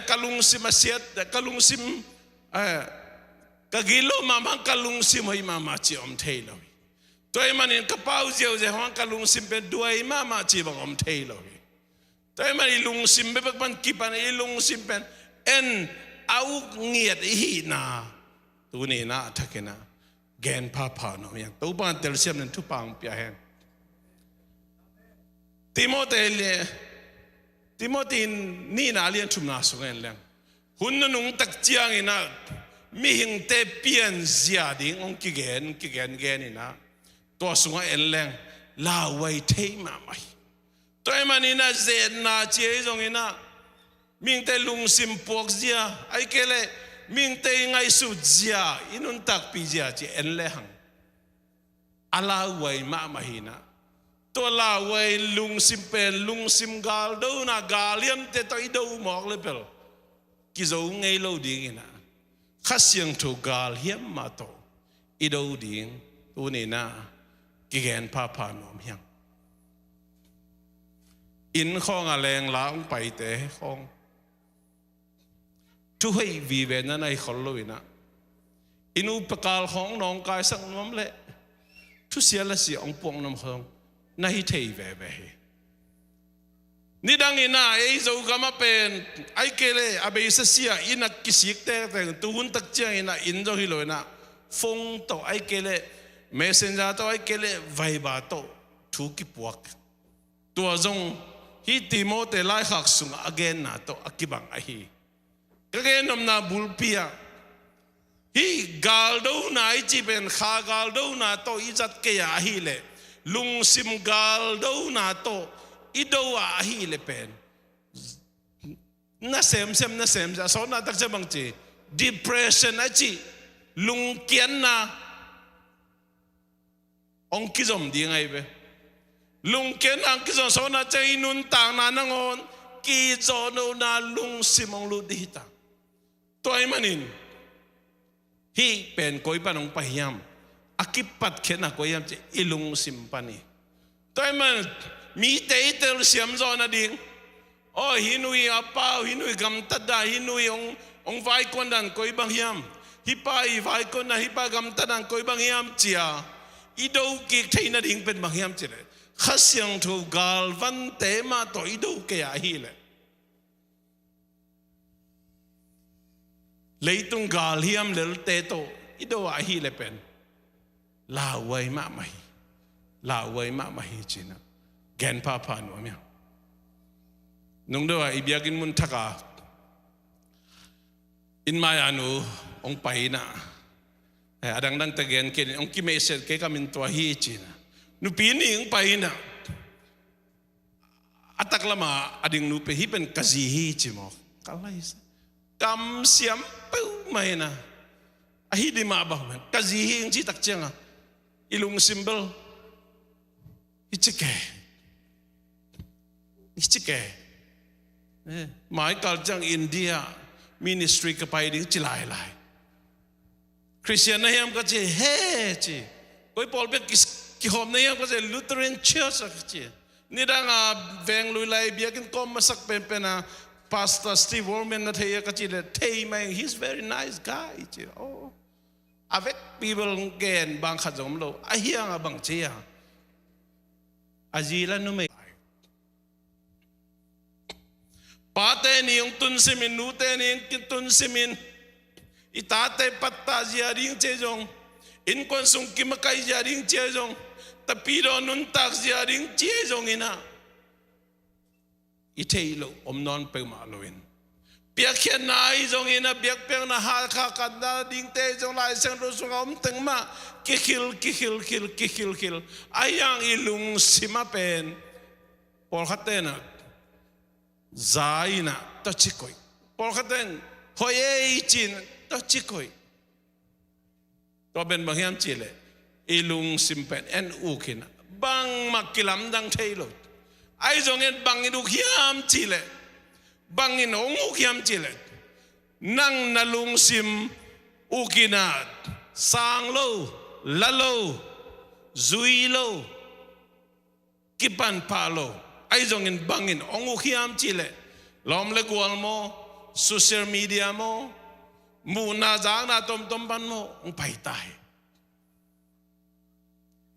S7: กลุงซิมอาเซียดกลุงซิมกกิโลมาบังกลุงซิมหอยมาจีอมเทโลเวตัวมันกระเป๋าเจียวเจ้าวังกลุงซิมเป็นด้วยมาจีบังอมเทโลเวตัวมันลุงซิมเป็นบังกิปันลุงซิมเป็นเอ็นเอาเงียดอีนาตัวนี้นะทักนะแกนพาพาโนยังตัวบ้านเตลเซียมนั้นทุปังเปียเฮนติโมเตนี่น่าเลียนชุมนาสุเงินเลี้ยงหุ่นนุ่งตักเจียงอินะมีหิงเตเปียนเสียดิ่งองกิเกนนี่นะตัวสุงเอ็นเลี้ยงลาไว้เทมาไหมตัวมันนี่นะเจนนาเจียจงอินะมิงเตลุงซิมปวกเจียไอ้เกลมิงเตไงสุดเจียอินุนตักปีเจียจีเอ็นเลี้ยงอาลาไว้มาไหมนะตัวลาไว้ลุงซิมเป็นลุงซิมกาลดูนะกาเลียมเตตัวอีดูหมอกเลยเปล่ากิโจไงโลดิ้งนะข้าเสียงถูกกาลเฮียมมาโตอีดูดิ้งตัวนี้นะกิเกนพาพานอมยังอินข้องอะไรล้างไปเตะข้องช่วยวีเวนันไอ้คนลุยนะอินูปกาลของน้องกายสังน้ำเละทุเสียละสิองปวงน้ำของน่าฮิเทย์เวนี่ดังอินะไอ้เจ้าก็มาเป็นไอ้เกลอาเบยเสียอินักกิสิกเตะแต่ตัวหุ่นตักเจียอินะอินเจ้าฮิโลนะฟงโตไอ้เกลเมสเซนจาร์โตไอ้เกลไวบาโตทุกิปวกตัวจงฮิติโมเตไลขักสุงอเกนนะโตอากิบังไอฮีก็เกนนำนาบุลปียฮีกาลดูนาไอจีเป็นขากาลดูนาโตอิจัดเกียฮีเลลุงซิมกาลดูนาโตอิดูอาฮีเลเป็นน่าเสมจะสอนน่าตักจะบังจี depression ไอจีลุงเกียนนาองคิดอมดีไงเบลุงเกียนองคิดอมสอนน่าจะอินุนต่างนานังอนกิจโนนาลุงซิมองลุดีตาตัวไอ้มันอินฮีเป็นก้อยปนองพยายามอากิปัดเข็นก้อยยามจะอิลุงซิมปานีตัวไอ้มันมีเตยเตลเสียมจอนาดิ่งโอ้ฮินุยอาป้าฮินุยกำตัดดาฮินุยองไฟคนดันก้อยบางยามฮิปายไฟคนนะฮิปากำตัดดันก้อยบางยามเจียอีดูกิเทยนาดิ่งเป็นบางยามเจเลยข้าเสียงถูกกาลวันเตมาตัวอีดูเกียฮีเลยเลยตุงกาลเฮียมเลลเตโตอีดูอาฮีเลยเป็นลาไว้มาไม่จีนะแกนพาพานุเนี่ยนุ่งด้วยอีเบียกินมุนทักาอินมาอานุองไปนะดังตะเกนเกนองกิเมเสเกกามินตัวฮีจีนะนุปีนี่องไปนะอัตตะมาอดิ่งนุปีฮีเป็นกะซีฮีจีมอกอะไรสักกำเสียมปิ้วไม่นะอาฮิดีมาบ้างมันกะซีฮิงจีตักเจียงอ่ะอิลุงซิมเบิลอิจิเกหมายกาลจังอินเดียมินิสทรีก็ไปดิ้งจิลายคริสเตียนนะเฮียมก็จีเฮ้จีก้อยปอลเบกิส ki hom na yang pa se Lutheran Church akchi ni danga veng lui lai biakin kom masak pen na Pastor Steve Warman na thaya kachi le thei mai he's very nice guy chi oh avec people gen bang khajom lo a hiang a bang chia azila nu me pate ni yung tun simin nute ni yung tun simin itate patta ziaring chejong in kon sung kimakai ziaring chejong tapiro nun tak ziaring chejong ina iteilo omnon pemaloin piakhian nai jong ina biak peng na ha kha kadna ding te jong lai sang ro sung om teng ma kihil ayang ilung simapen por khatena zaina to chikoi por khaten hoye chin to chikoi to ben banghiam chile ilung simpen en ukina bang makilam dang thailo ai jong en bangin ukhiam chile bangin ong ukhiam chile nang nalung sim ukina sang lo lalo zui lo kipan palo ai jong en bangin ong ukhiam chile lom le gwal mo social media mo mu na jang na tom ban mo ong pai tai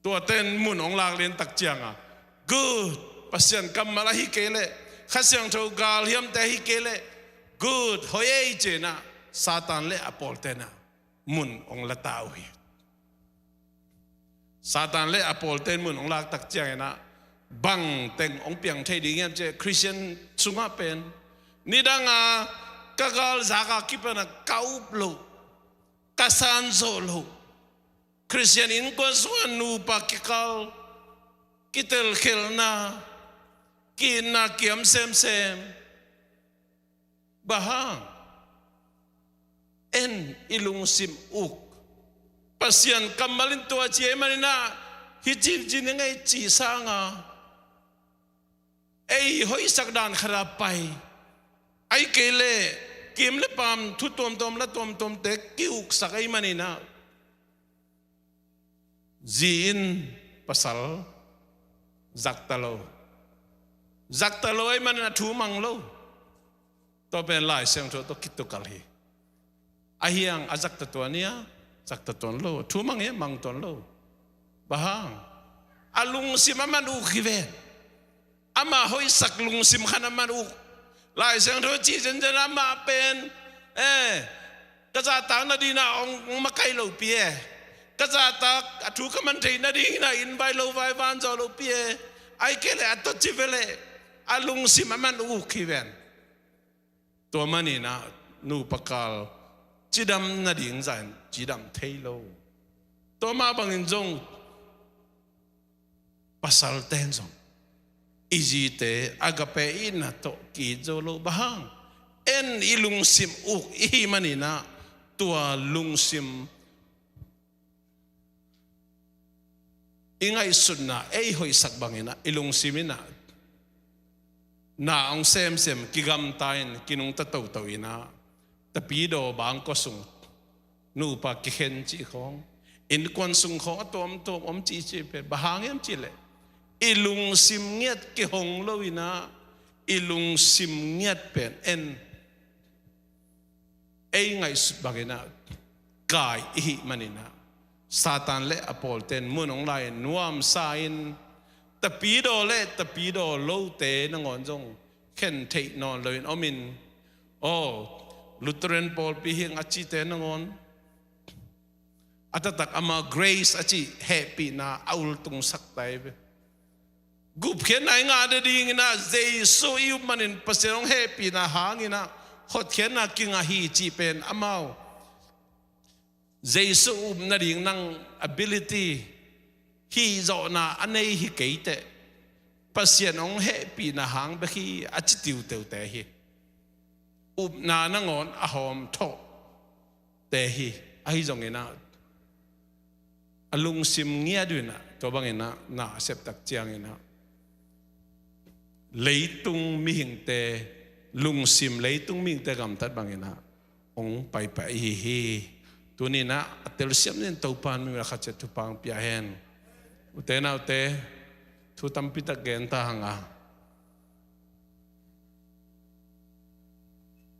S7: tua ten mun ong lak len tak chianga good pasien kam mala hi kele khasyang tho gal hiam te hi kele good hoye chena satan le apol tena mun ong la tau hi satan le apol ten mun ong lak tak chiang na bang teng ong piang thei ding yam che christian sunga pen nidanga kagal zaka kipana kauplo kasan zolo christian in kon suan nu pakikal kitel khelna kina kiam sem bahang en ilung sim uk pasian kamalin tua cie manina hijil jinengai chi sanga ei hoi sakdan kharapai ai kele kim le pam thu tom la tom te kiuk sakai manina zin pasal zaktalo ai manana thu manglo to ben lai seng to kitukal hi ahiang azak tatuania zaktaton lo thu mang ye mang ton lo bahang alung simaman u khiven ama hoi sak lung sim khana man u lai seng tho chi jen ama pen kaza ta na dina ong makai lo pie kaza ta athu kaman thei na ding na in vai lo vai van zo lo pie ai kele atot chivele alung simaman u khiven to manina nu pakal chidam na ding zan chidam thailo to ma bangin jong pasal ten jong izite agape ina to ki jolo bahang en ilung sim uk I manina tua lung sim ingai sunna ei hoi sak bangina ilung simina na ang sem kigam tain kinung tataw ina tapido bang ko sung nu pa kihen chi khong in kon sung khong tom om chi pe bahang em chi le ilung sim nget ki hong lo ina ilung sim nget pen en ei ngai sut bagina kai I manina satan le apol ten munong lai nuam sain tapido lo te nangon jong khen thei non loin omin Lutheran Paul pi hing achi te nangon atatak ama grace achi happy na aul tung sak tai be gup khen ai nga de ding na jesu yu manin paserong happy na hangina hot khen na kinga hi chi pen amao jesu na ding nang ability hi zo na anei hi keite pasien ong happy na hang be hi achi tiu teu te hi na nangon ahom tho te hi ai jong ina alung sim ngia duina to bangina na sep tak chiang ina leitung mi hing te lung sim leitung mi te gam tat bangina ong pai hi tunina atel siam nen to pan mi kha che tu pang pia hen ute na ute thu tampi ta gen ta hanga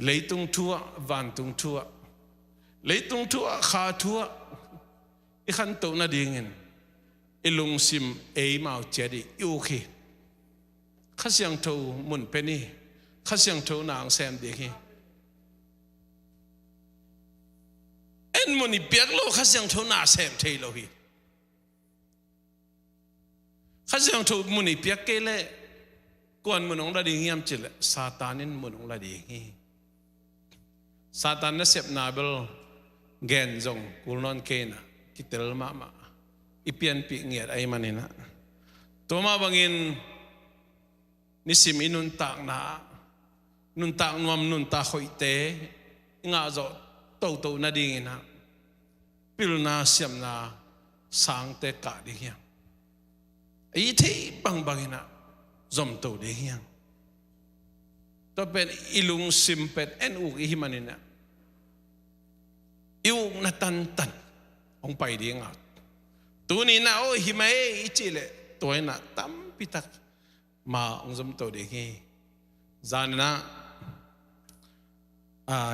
S7: leitung thua van tung thua leitung thua kha thua I khan to na dingin ilung sim ei mau chedi yu khi khasyang tho mun peni khasyang tho nang sem de khi en moni piak lo khasyang tho na sem thei lo hi khasyang tho moni piak ke le kon munong la ding yam chile satanin munong la ding hi Satan na sep nabel gen zong kulnon kena kitel mama ipian pi ngiat ay manina toma bangin nisim inun tak na nun tak nuam nun ta khoite nga zo to na dingina pil na siam na sang te ka di hiang ai thei bang bangina zom to de hiang to pen ilung simpet en u hi manina iu na tan ong pai ding out tu ni na o hi mai ichile toy na tam pitak ma ong zom to de hi zanna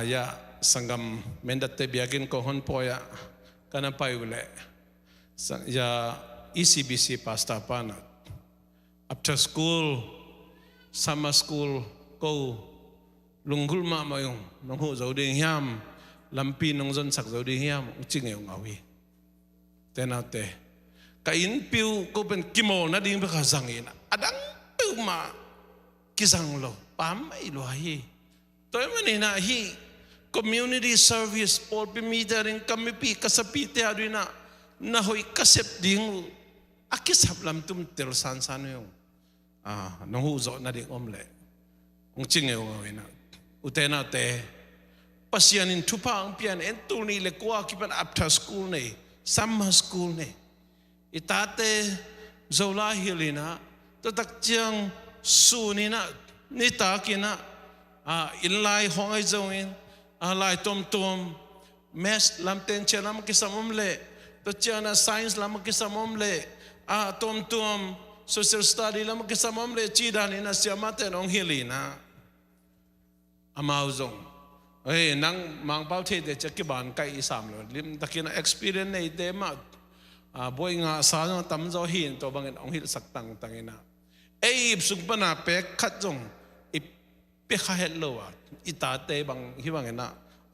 S7: ya sangam mendatte biagin ko hon poya kana pai ule ya ECBC pasta pana after school summer school ko lungul ma mayong nong ho zo ding hiam lampi nong zon sak zo ding hiam ching eu ngawi tenate ka in piu ko ben kimol na ding ba zangin adang tu ma kizang lo pam ai lo hi toy manina hi community service por pimitaring kami pi kasapi te adina na hoy kasep ding akisap lam tum tel san yung nong ho zo na ding omle ong chingeu ngawina utena te pasianin thupa ang pian entuni le kwa kipan after school ne summer school ne itate zola hilina to takchiang sunina nita kina inlai hongai zongin lai tom mes lamten chanam kisamom le to chana science lam kisamom le tom social study lam kisamom le chidani na siamate nong hilina amao zong nang mang pau the de chakiban kai isam lo lim takina experience nei te ma boy nga sa no tam zo hin to bangin ong hil sak tangina sung pana pe khat zong I pe kha hello ita te bang hi bangena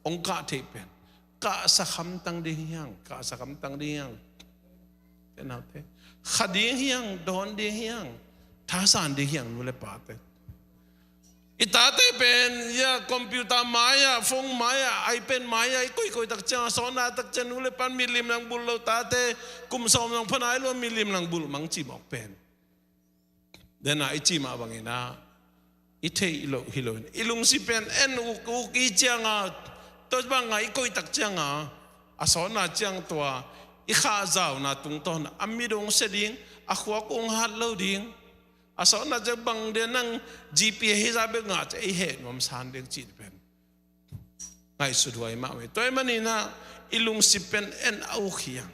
S7: ong ka the pen ka sa kham tang ding yang tenau te khading hiang don ding hiang thasan ding hiang nu le pa te itate pen ya computer maya phone maya iPad maya koi tak cha sona tak cha nu le pan milim nang bul lo tate kum som nang phanai lo milim nang bul mang chi mok pen dena ichi ma bangina ithei ilo hilon ilung si pen en u ki changa to banga koi tak changa asona chang tua I kha zau na tung ton amidong seding akhwa kong hat lo ding aso na je bang de nang GPA hi zabe nga che he nom san ding chi pen ngai su duai ma we toy manina ilung si pen en au khiang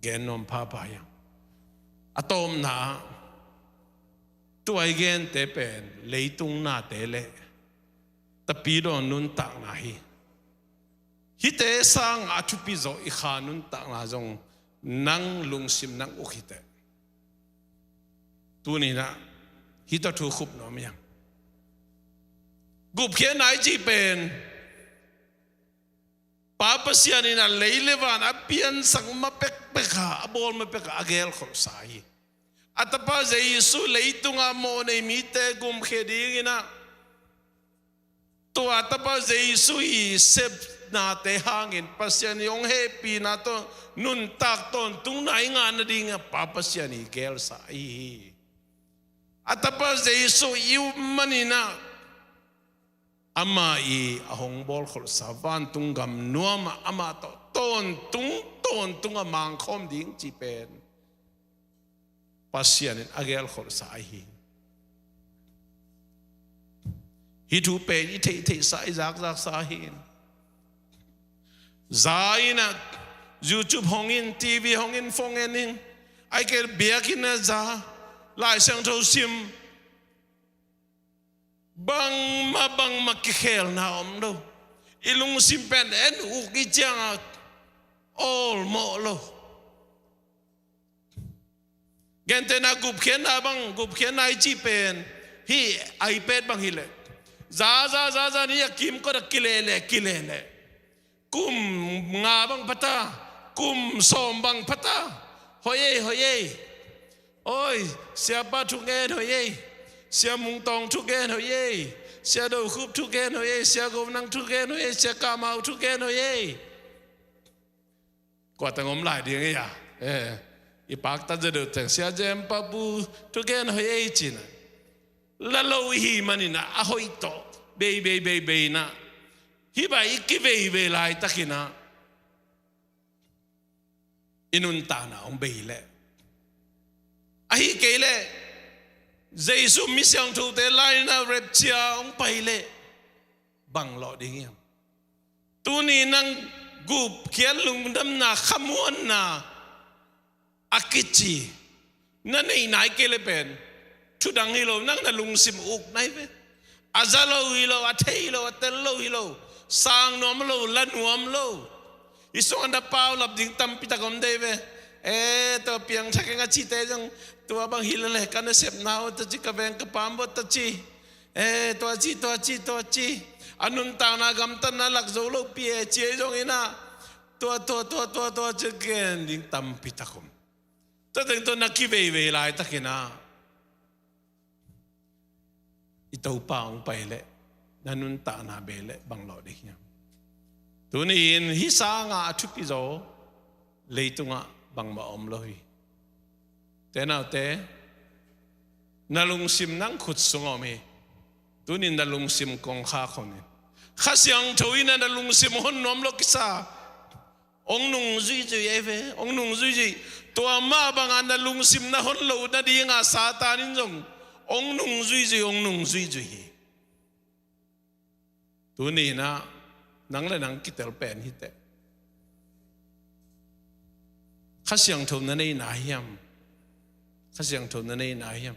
S7: gen nom pa pa ya atom na tuai gen te pen leitung na te le tapi do nun tak na hi hite sang achupi zo I khanun tak na zong nang lungsim nang ukhite tu ni na hita thu khup nom yang gup khe nai chi pen pa pasian ina leilewan apian sang ma pek pekha abol ma pek agel khol sai atapa jesu leitunga mo nei mi te gum khe ding ina to atapa jesu I sep na te hangin pasian yong happy na to nun tak ton tung nai nga na ding pa pasian I gel sai atapa jesu iu manina ama I ahong bol khol savan tungam nuama ama to ton tung amang khom ding chi pen pasian agel khol sai hi tu pe I thei sai zak sa hin zaina YouTube hongin TV hongin fongenin ai ke biakin na za lai sang thâu sim bang makikhel na om đâu ilung sim pen en u ki chang all mo lo gente na gup khen na bang gup khen na chi pen hi iPad bang hile za ni kim ko kilele kum nga bang pata kum som bang pata hoye ôi siapa thugen hoye sia mung tong thugen hoye sia do khup thugen hoye sia gom nang thugen hoye sia ka mau thugen hoye quả tang om lại đi nghe à i pak ta giờ tang sia jem papu thugen hoye chin la lo hi manina a hoi to be na hi ba iki ve lai takina inun ta na ông be le ai kể lệ Giêsu mi sang thu te lai na rep chia ông pai lệ bằng lọ đi nghe tu ni nang gup kian lung dam na khamuan na akichi na nei nai kele pen thu dang hilo nang na lung sim uk nai ve azalo hilo athelo atelo hilo sang nom lo lan nuam lo isong anda pau lap ding tam pitagom deve to piang thake nga chi te jong tua bang hilale kan sep nau ta chi ka beng ka pambo ta chi to chi anun ta na gam tan na lak zo lo pie chi jong ina to chi gen ding tam pitakom ta teng to na ki ve lai ta kina itau paung pai le nanun ta na be le bang lo de nya tu ni in hi sa nga thu pi zo leitunga bang ma om lohi te nào te nalung sim nang khut sungomi tunin nalung sim kong kha khone khasyang thoina nalung sim hon nom lo kisa ong nung zui eve ong nung zui to ma bang nalung sim na hon lo na di nga satanin jong ong nung zui tunina nang le nang kitel pen hite khasyang thona nei na hiam khasyang thona nei na hiam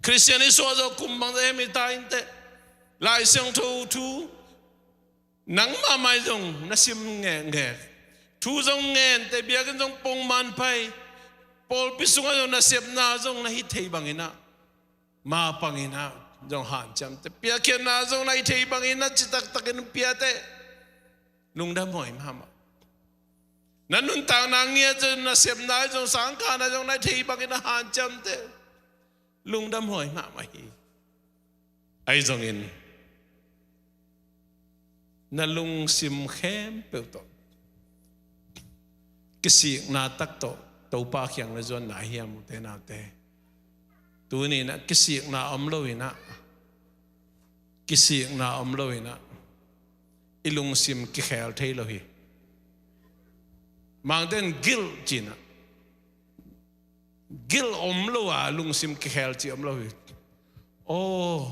S7: Christian iso zo kumbang de mi ta inte lai syang tho thu nang ma mai jong na sim nge thu jong ngen te bia kan jong pong man pai pol pisunga jong na sep na jong na hi thei bangina ma pangina jong han cham te pia khen na jong na hi thei bangina chitak takin pia te lungdam hoi ma nanun tang nang nia chen na sep na jong sang kha na jong na thei bangina han cham te lungdam hoi ma hi ai jong in na lung sim khem pe to kisi na tak to pa khyang na zon na hiam te na te tu ni na kisi na om lo ina kisi na om lo ina ilung sim ki khel thei lo hi mang den gil china gil om lo a lung sim ki khel chi om lo hi oh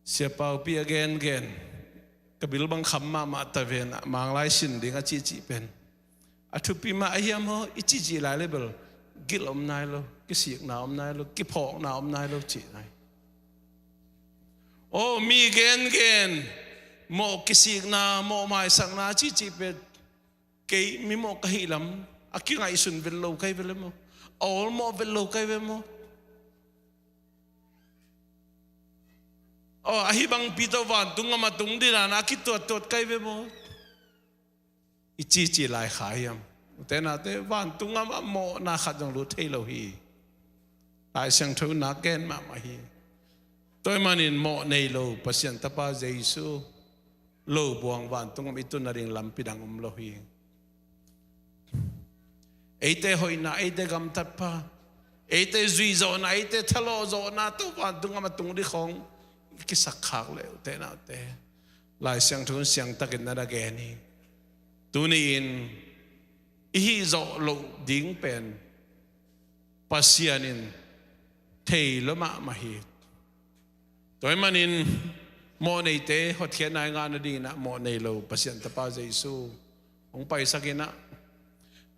S7: sia pau pi again kabil bang kham ma ta ven mang lai sin ding a chi pen athu pi ma hiam ho ichi lai level gil om nai lo ki siak na om nai lo ki phok na om nai lo chi nai oh mi gen mo ki siak na mo mai sang na chi pen ke mi mo ka hi lam aki ngai sun vel lo kai vel mo all mo vel lo kai vel mo oh ahi bang pito van tunga ma tung di na ki tot kai ve mo ichi lai khayam te na te van tunga ma mo na khat jong lu thei lo hi ai sang thu na ken ma hi toy manin mo nei lo pasien ta pa jesu lo buang van tunga mi tu na ring lam pidang lo hi eite hoina eite gam tat pa eite zui zo na eite thalo zo na to van tunga ma tung di khong ki sak khak le te na te lai siang thun siang takin na ge ni tu ni in hi zo lo ding pen pasianin thei lo ma hi toy manin mo nei te hot khian nai nga na di na mo nei lo pasian ta pa jesu ong pai sakina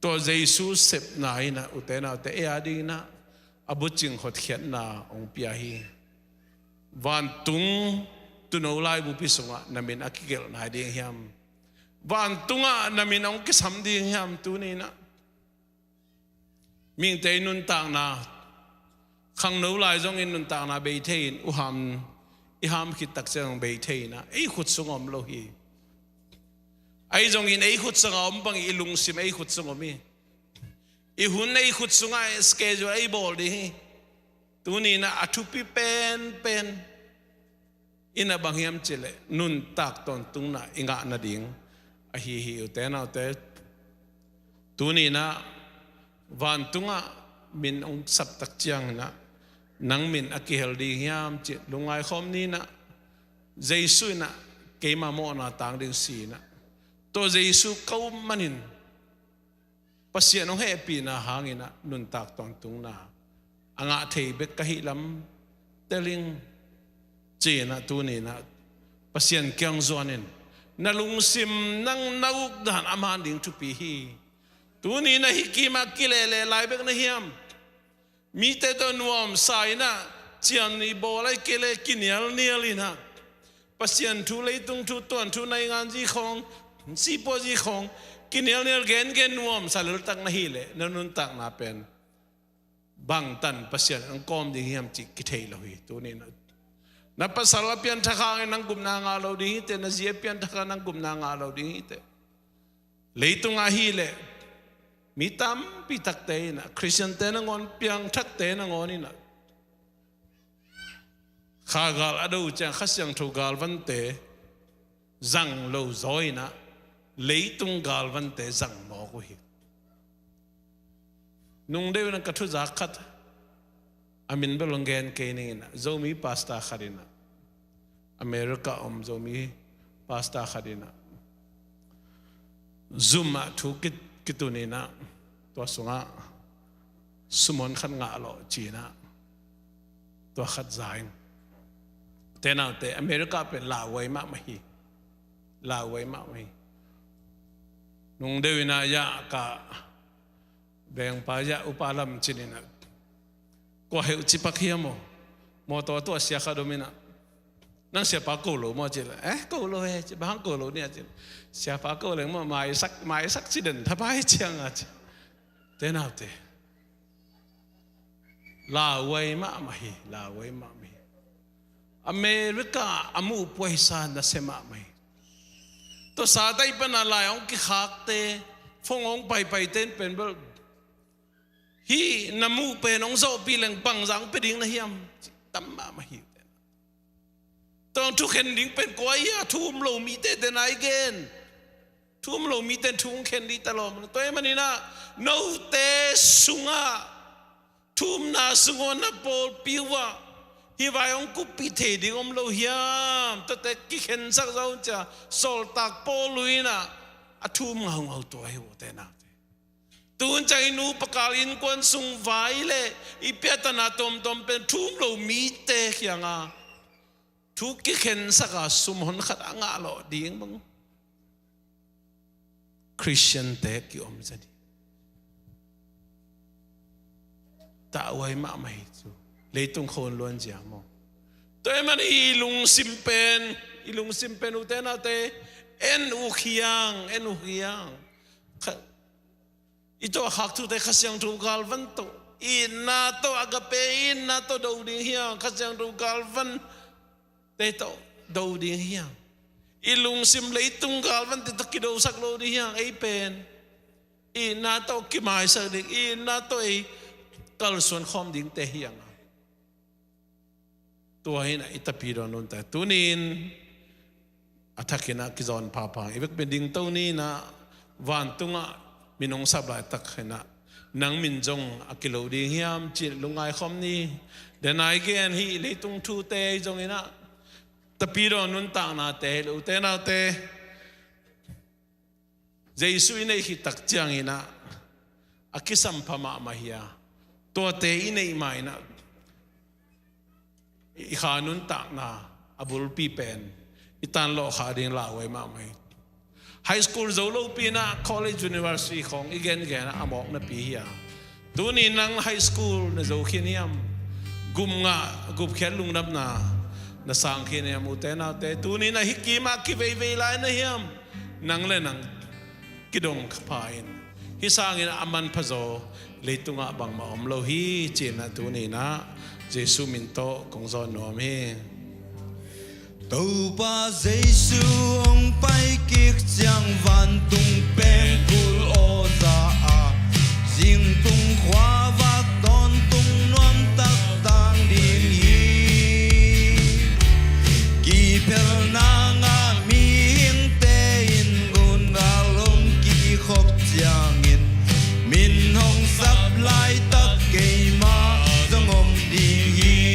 S7: to Jesus sep na ina utena te e adi na abuching hot khiat na ong pia hi van tung tu no lai bu pisonga namin akigel na ding hiam van tunga namin ong kisam ding hiam tu ni na ming te nun tang na khang no lai jong in nun tang na be thein u ham i ham khit tak chang be theina ei khut sungom lo hi ai jong in ei khut sangom bang i lung sim ei khut sungomi i hun ei khut sunga schedule ei bol di tu ni na athupi pen ina bangiam chile nun tak ton tung na inga na ding a hi utena te tu ni na van tunga min ong sap tak chiang na nang min akihel di hiam chi lungai khom ni na jesu na keima mo na tang ding si na to jesu kau manin pasien ong happy na hangina nun tak ton tung na anga thei bek ka hi lam telling che na tu ni na pasien kyang zonin na lung sim nang nauk dan aman ding tu pi hi tu ni na hikima kilele lai bek na hiam mi te to nuam sai na chian ni bolai kele kinial nialina pasien thu lei tung thu ton thu nai ngan ji khong si po ji khong kinial nial gen nuam salul tak na hi le nanun tak na pen bang tan pasien ang kom ding hiam chi ki thei lo hi tu ni na pasal pian thakha nang gum na nga lo ding te na zia pian thakha nang gum na nga lo ding te leitung a hi le mi tam pi tak te na Christian te na ngon piang thak te na ngon ina kha gal ado chang khasyang thu gal van te zang lo zoi na leitung gal van te zang mo ko hi nung de na ka thu za khat amin belongen ke ni na zomi pasta kharina America zomi pasta kharina zuma thu kituni na to sunga sumon khan nga lo china to khat zain te na te America pe la wai ma hi nung de na ya ka beng pa ya upalam chinina ko he uchi pakhiya mo to sia kha domina nang sia pa ko lo mo chila ko lo he bang ko lo ni a sia pa ko le mo mai sak accident tha bai chiang a te na te la wai ma hi America amu poisa na sema mai to sa dai pa na la ong ki khak te phong ong pai ten pen bel hi namu pe nong zo pi leng pang jang pe ding na hiam tam ma hi tong thu khen ding pen ko ya thum lo mi te den ai gen thum lo mi ten thung khen di talom to e manina no te sunga thum na sungon na pol piwa hi vai ong ku pi the ding om lo hiam to te ki khen sak zo cha sol tak pol luina a thum ngau to ai wo te na tun chai nu pakalin kon sung vai le ipiatana tom pen thum lo mi te khianga thu ki khen saka sum hon khat anga lo ding bang Christian te ki om jadi ta wai ma mai chu leitung khon luan jia mo to man ilung simpen utena te en u khiang ito hak tu te khasyang tu galvan to inna to agape inna to do ding hiang khasyang tu galvan te to do ding hiang ilung sim leitung galvan te to kido sak lo ding hiang ai pen inna to kimai sa ding inna to ai kal son khom ding te hiang to hina itapiro non ta tunin athakina kizon papa ibek bending to ni na van tunga minong sablai tak khena nang min jong akilo di hiam chi lungai khom ni denai gen hi leitung thu te jong ina tapiro nun ta na te lu te na te jesu ine hi tak chiang ina akisam phama mahia to te ine mai na i khanun ta na abul pi pen itan lo kha ding la wai ma mai high school zo lo pi na college university khong igen gen amok na pi hiya tu ni nang high school na zo khiniam gum nga gup khen lung nap na sang khiniam ute na te tu ni na hikima ki ve lai na hiam nang le nang kidong khapain hi sangin aman phazo leitunga bang ma om lo hi chin na tu ni na Jesu min to kong zo nom hi
S2: tàu ba Giêsu ông bay kiệt giang van tung pen cul o za a riêng tung khóa vác đón tung loan tắc tang điên hi kỳ pel na nga mi hing te in gun ga long ki khop giang in min hong sap lai tắc cây ma dong om điên hi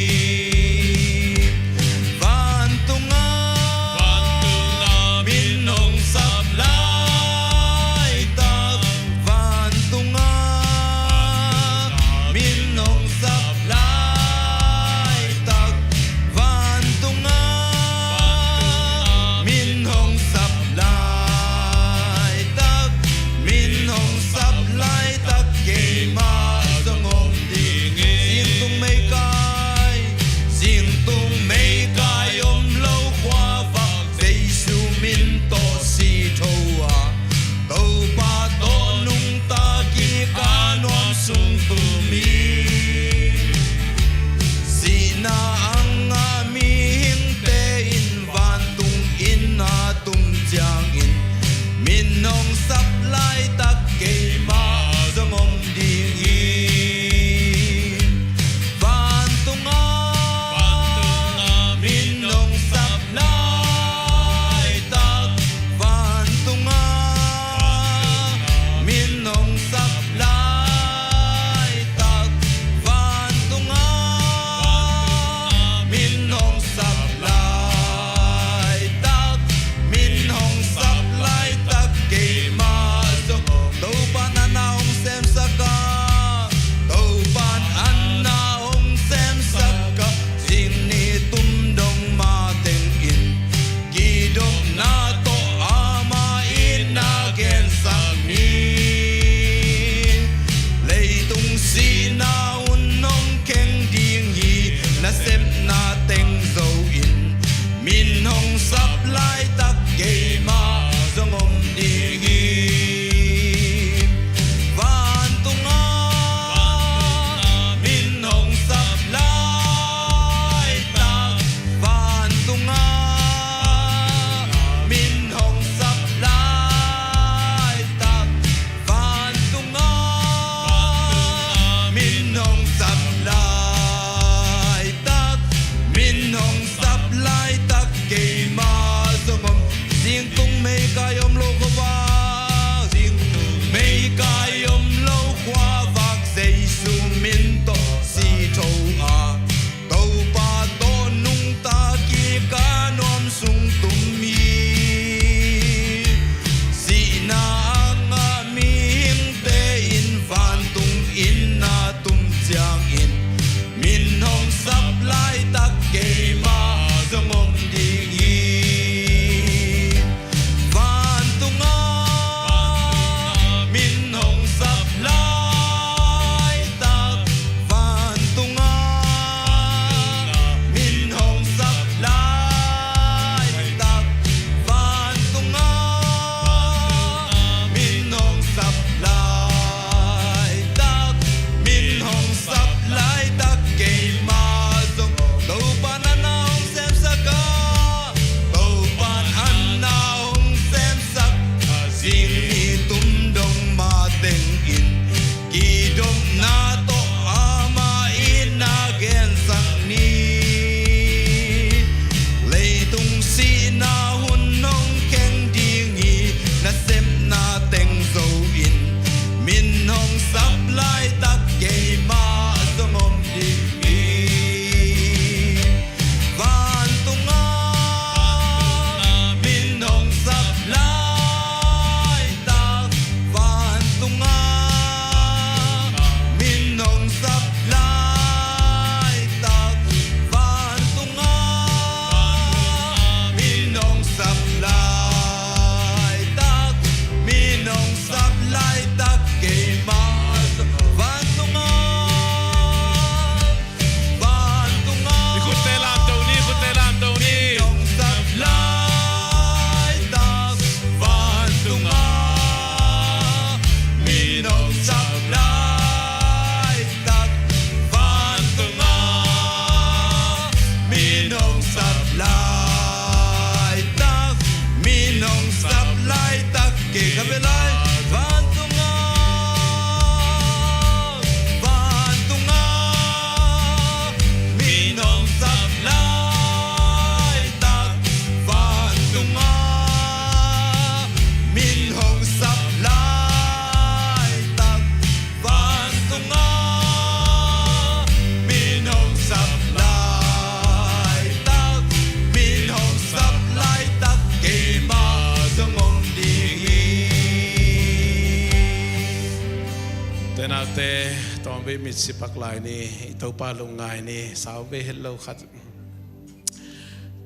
S7: pe mit sipak lai ni to pa lung ngai ni sau ve hello khat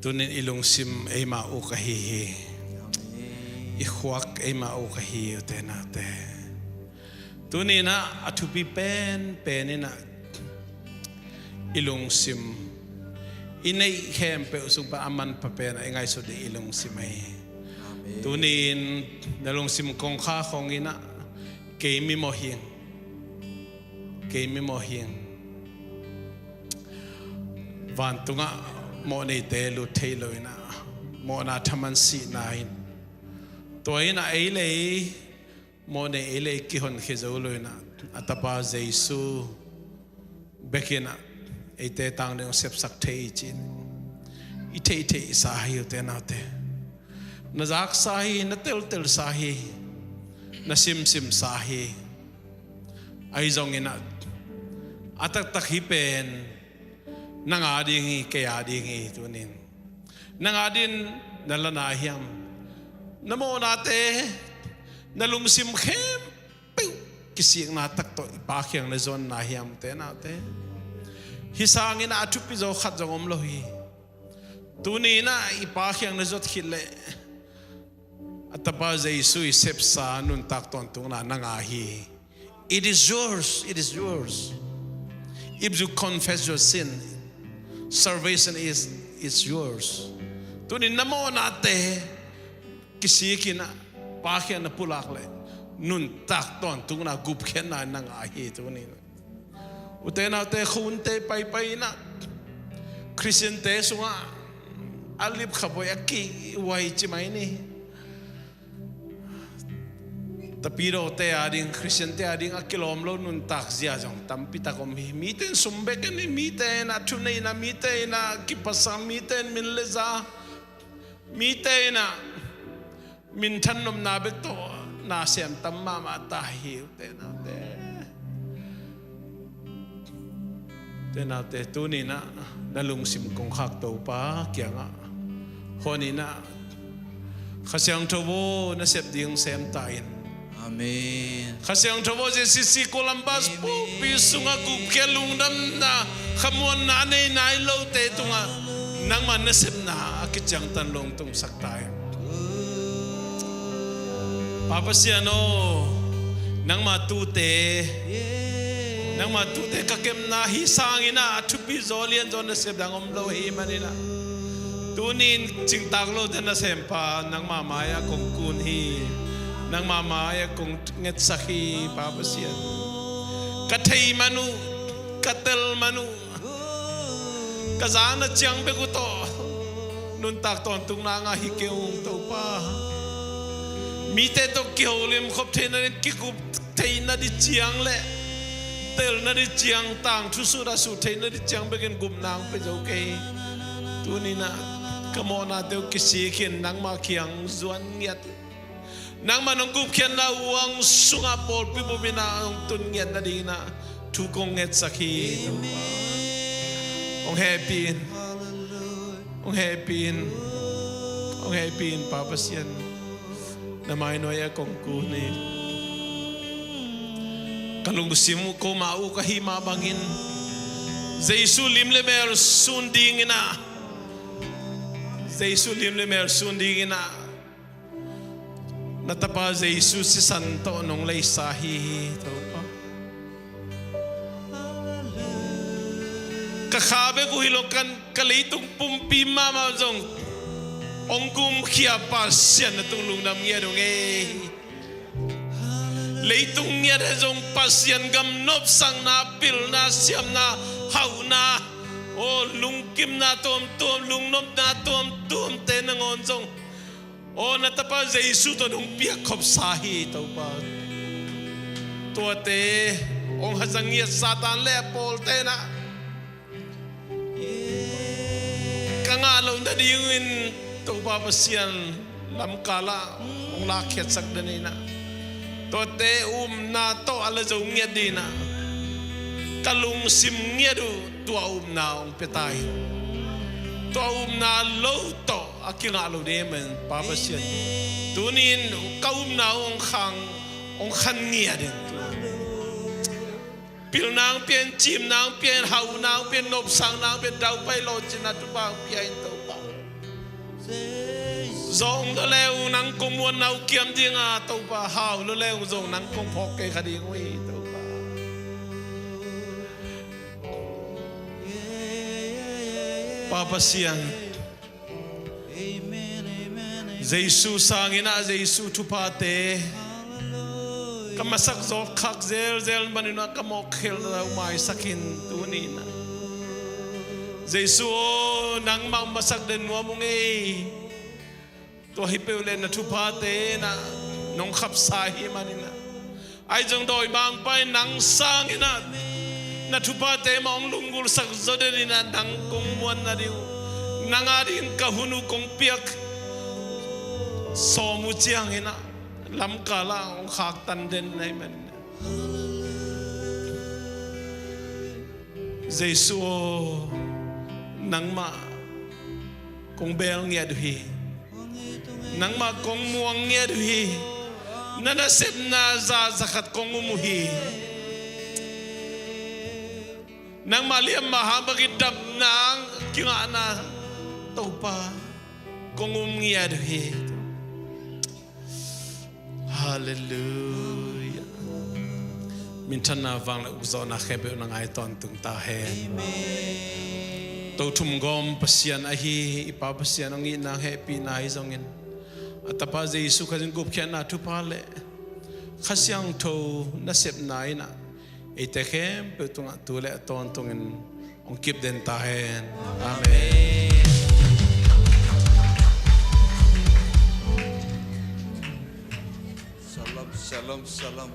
S7: tunin ilung sim ei ma u ka hi i khwak ei ma u ka hi te na te tunina athupi pen na ilung sim inei khem pe usung pa aman pa pen ngai so de ilung sim ai tunin dalung sim kong kha khong ina ke mi mo hiang van tunga mo nei te lu thelo ina mo na thaman si na hin toina eile mo ne ele ki hon khezolo ina atapa jesu bekena ete tang ne sep sak thei chin ite sa hi te na te na zak sa hi na tel sa hi na sim sa hi ai zong ina atak tak hi pen nanga ding ke ading hi tunin nanga din nalana hiam namo na te nalung sim khem kising na tak to pa khyang na zon na hiam te na te hisang ina achupi zo khat jongom lo hi tuni na ipa khyang na zot khile atapa jesu isep sa nun tak ton tung na nanga hi it is yours if you confess your sin salvation is yours tuni namo na te kisikina pa khyang na pulak le nun tak ton tung na gup khen na nanga hi tuni utena te khun te pai na Christian te sunga alip khaboy aki wai chimai ni tapiro te ading Christian te ading akilom lo nun tak zia jong tampi takom hi miten sumbek ni miten athunei na miten na kipasa miten min leza miten na min thannom na bek to na sem tamma ma ta hi te na te tuni na nalung sim kong khak to pa kya nga honi na khasyang thobo na sep ding sem tain
S2: amen
S7: khasyang thobo je sisi Columbus po pisunga gup kelung dam na khamon na nei nai lo te tunga nang man na sep na akichang tan long tung sak tai papa siano nang ma tu te nang matute kakem na hisangina thupi zolian zon sep dangom lo hi manina tunin chingtaklo dana sempa nang mamaya kong kun hi nang mamaya kong nget sakhi papasian kathei manu katel manu kazana chiang be to nun tak ton tung na nga hi keung to pa mite to kyolim khop thena ki kup theina di chiang le tel na di chiang tang thu su da su thei na di chiang begen gum nang pe zo ke tu ni na kamona teu kisi khin nang ma khiang zuan ngiat nang ma nong gup khian na uang sunga pol pi bo bina ong tun ngiat na di na thu kong nget sakhi ong happy papa sian na mai noya kong ku ni kalung simu ko mau kahima bangin Jesu limle mer sundingina natapa Jesu si santo nong lay sahi to pa kakhabe ko hilokan kalitong pumpi mama jong ongkum khia pasien na tung lungnam nge dong leitung nya de jong pasien gam nop sang na pil na siam na hau na o lungkim na tom lung nop na tom te nangon jong o natapa Jesu to nung pia khop sahi to pa to te ong hazangia satan le pol te na kangalong da dingin to pa pasian lam kala ong lakhet sak danina to te na to ala zo ngia dina kalung sim ngia du tua na ong petai to na lo to akila lo de men papa sian tunin kaum na ong khang ong khan ngia den pil nang pian chim nang pian hau nang pian nop sang nang pian dau pai lo china tu ba pian to pa zong lo leo nang kong muan nau kiam dinga to pa hau lo leo zong nang kong phok ke khadi ngoi to pa papa siang Jesu sangina Jesu tu pa te kamasak zol khak zel manina kamok khel na umay sakin tunina Jesu nang mang masak den mo mong to hipeule na tupate na nong khapsahi manina ai jong doi bang pai nang sangina na tupate mong lungul sak zodenina nang kong muan na diu nangarin kahunu kong piak somu chiang ina lam kala ong khak tan den nai man Jesu nang ma kong bel ngia duhi nang ma kong muang ngia duhi nana sep na za zakat kong umuhi nang maliam maha bagi dap nang kingana topa kong ngia duhi. Hallelujah. Mintan na vang la uzo na khebe na ngai ton tung ta he. To tum gom pasian ahi ipa pasian ngi na happy na izongin. Atapa Jesu kajin gup kya na tu pale. Khasyang to na sep na ina. Ite khem pe tunga tule ton tungin ong kip den ta hen. Amen.
S2: Shalom, shalom.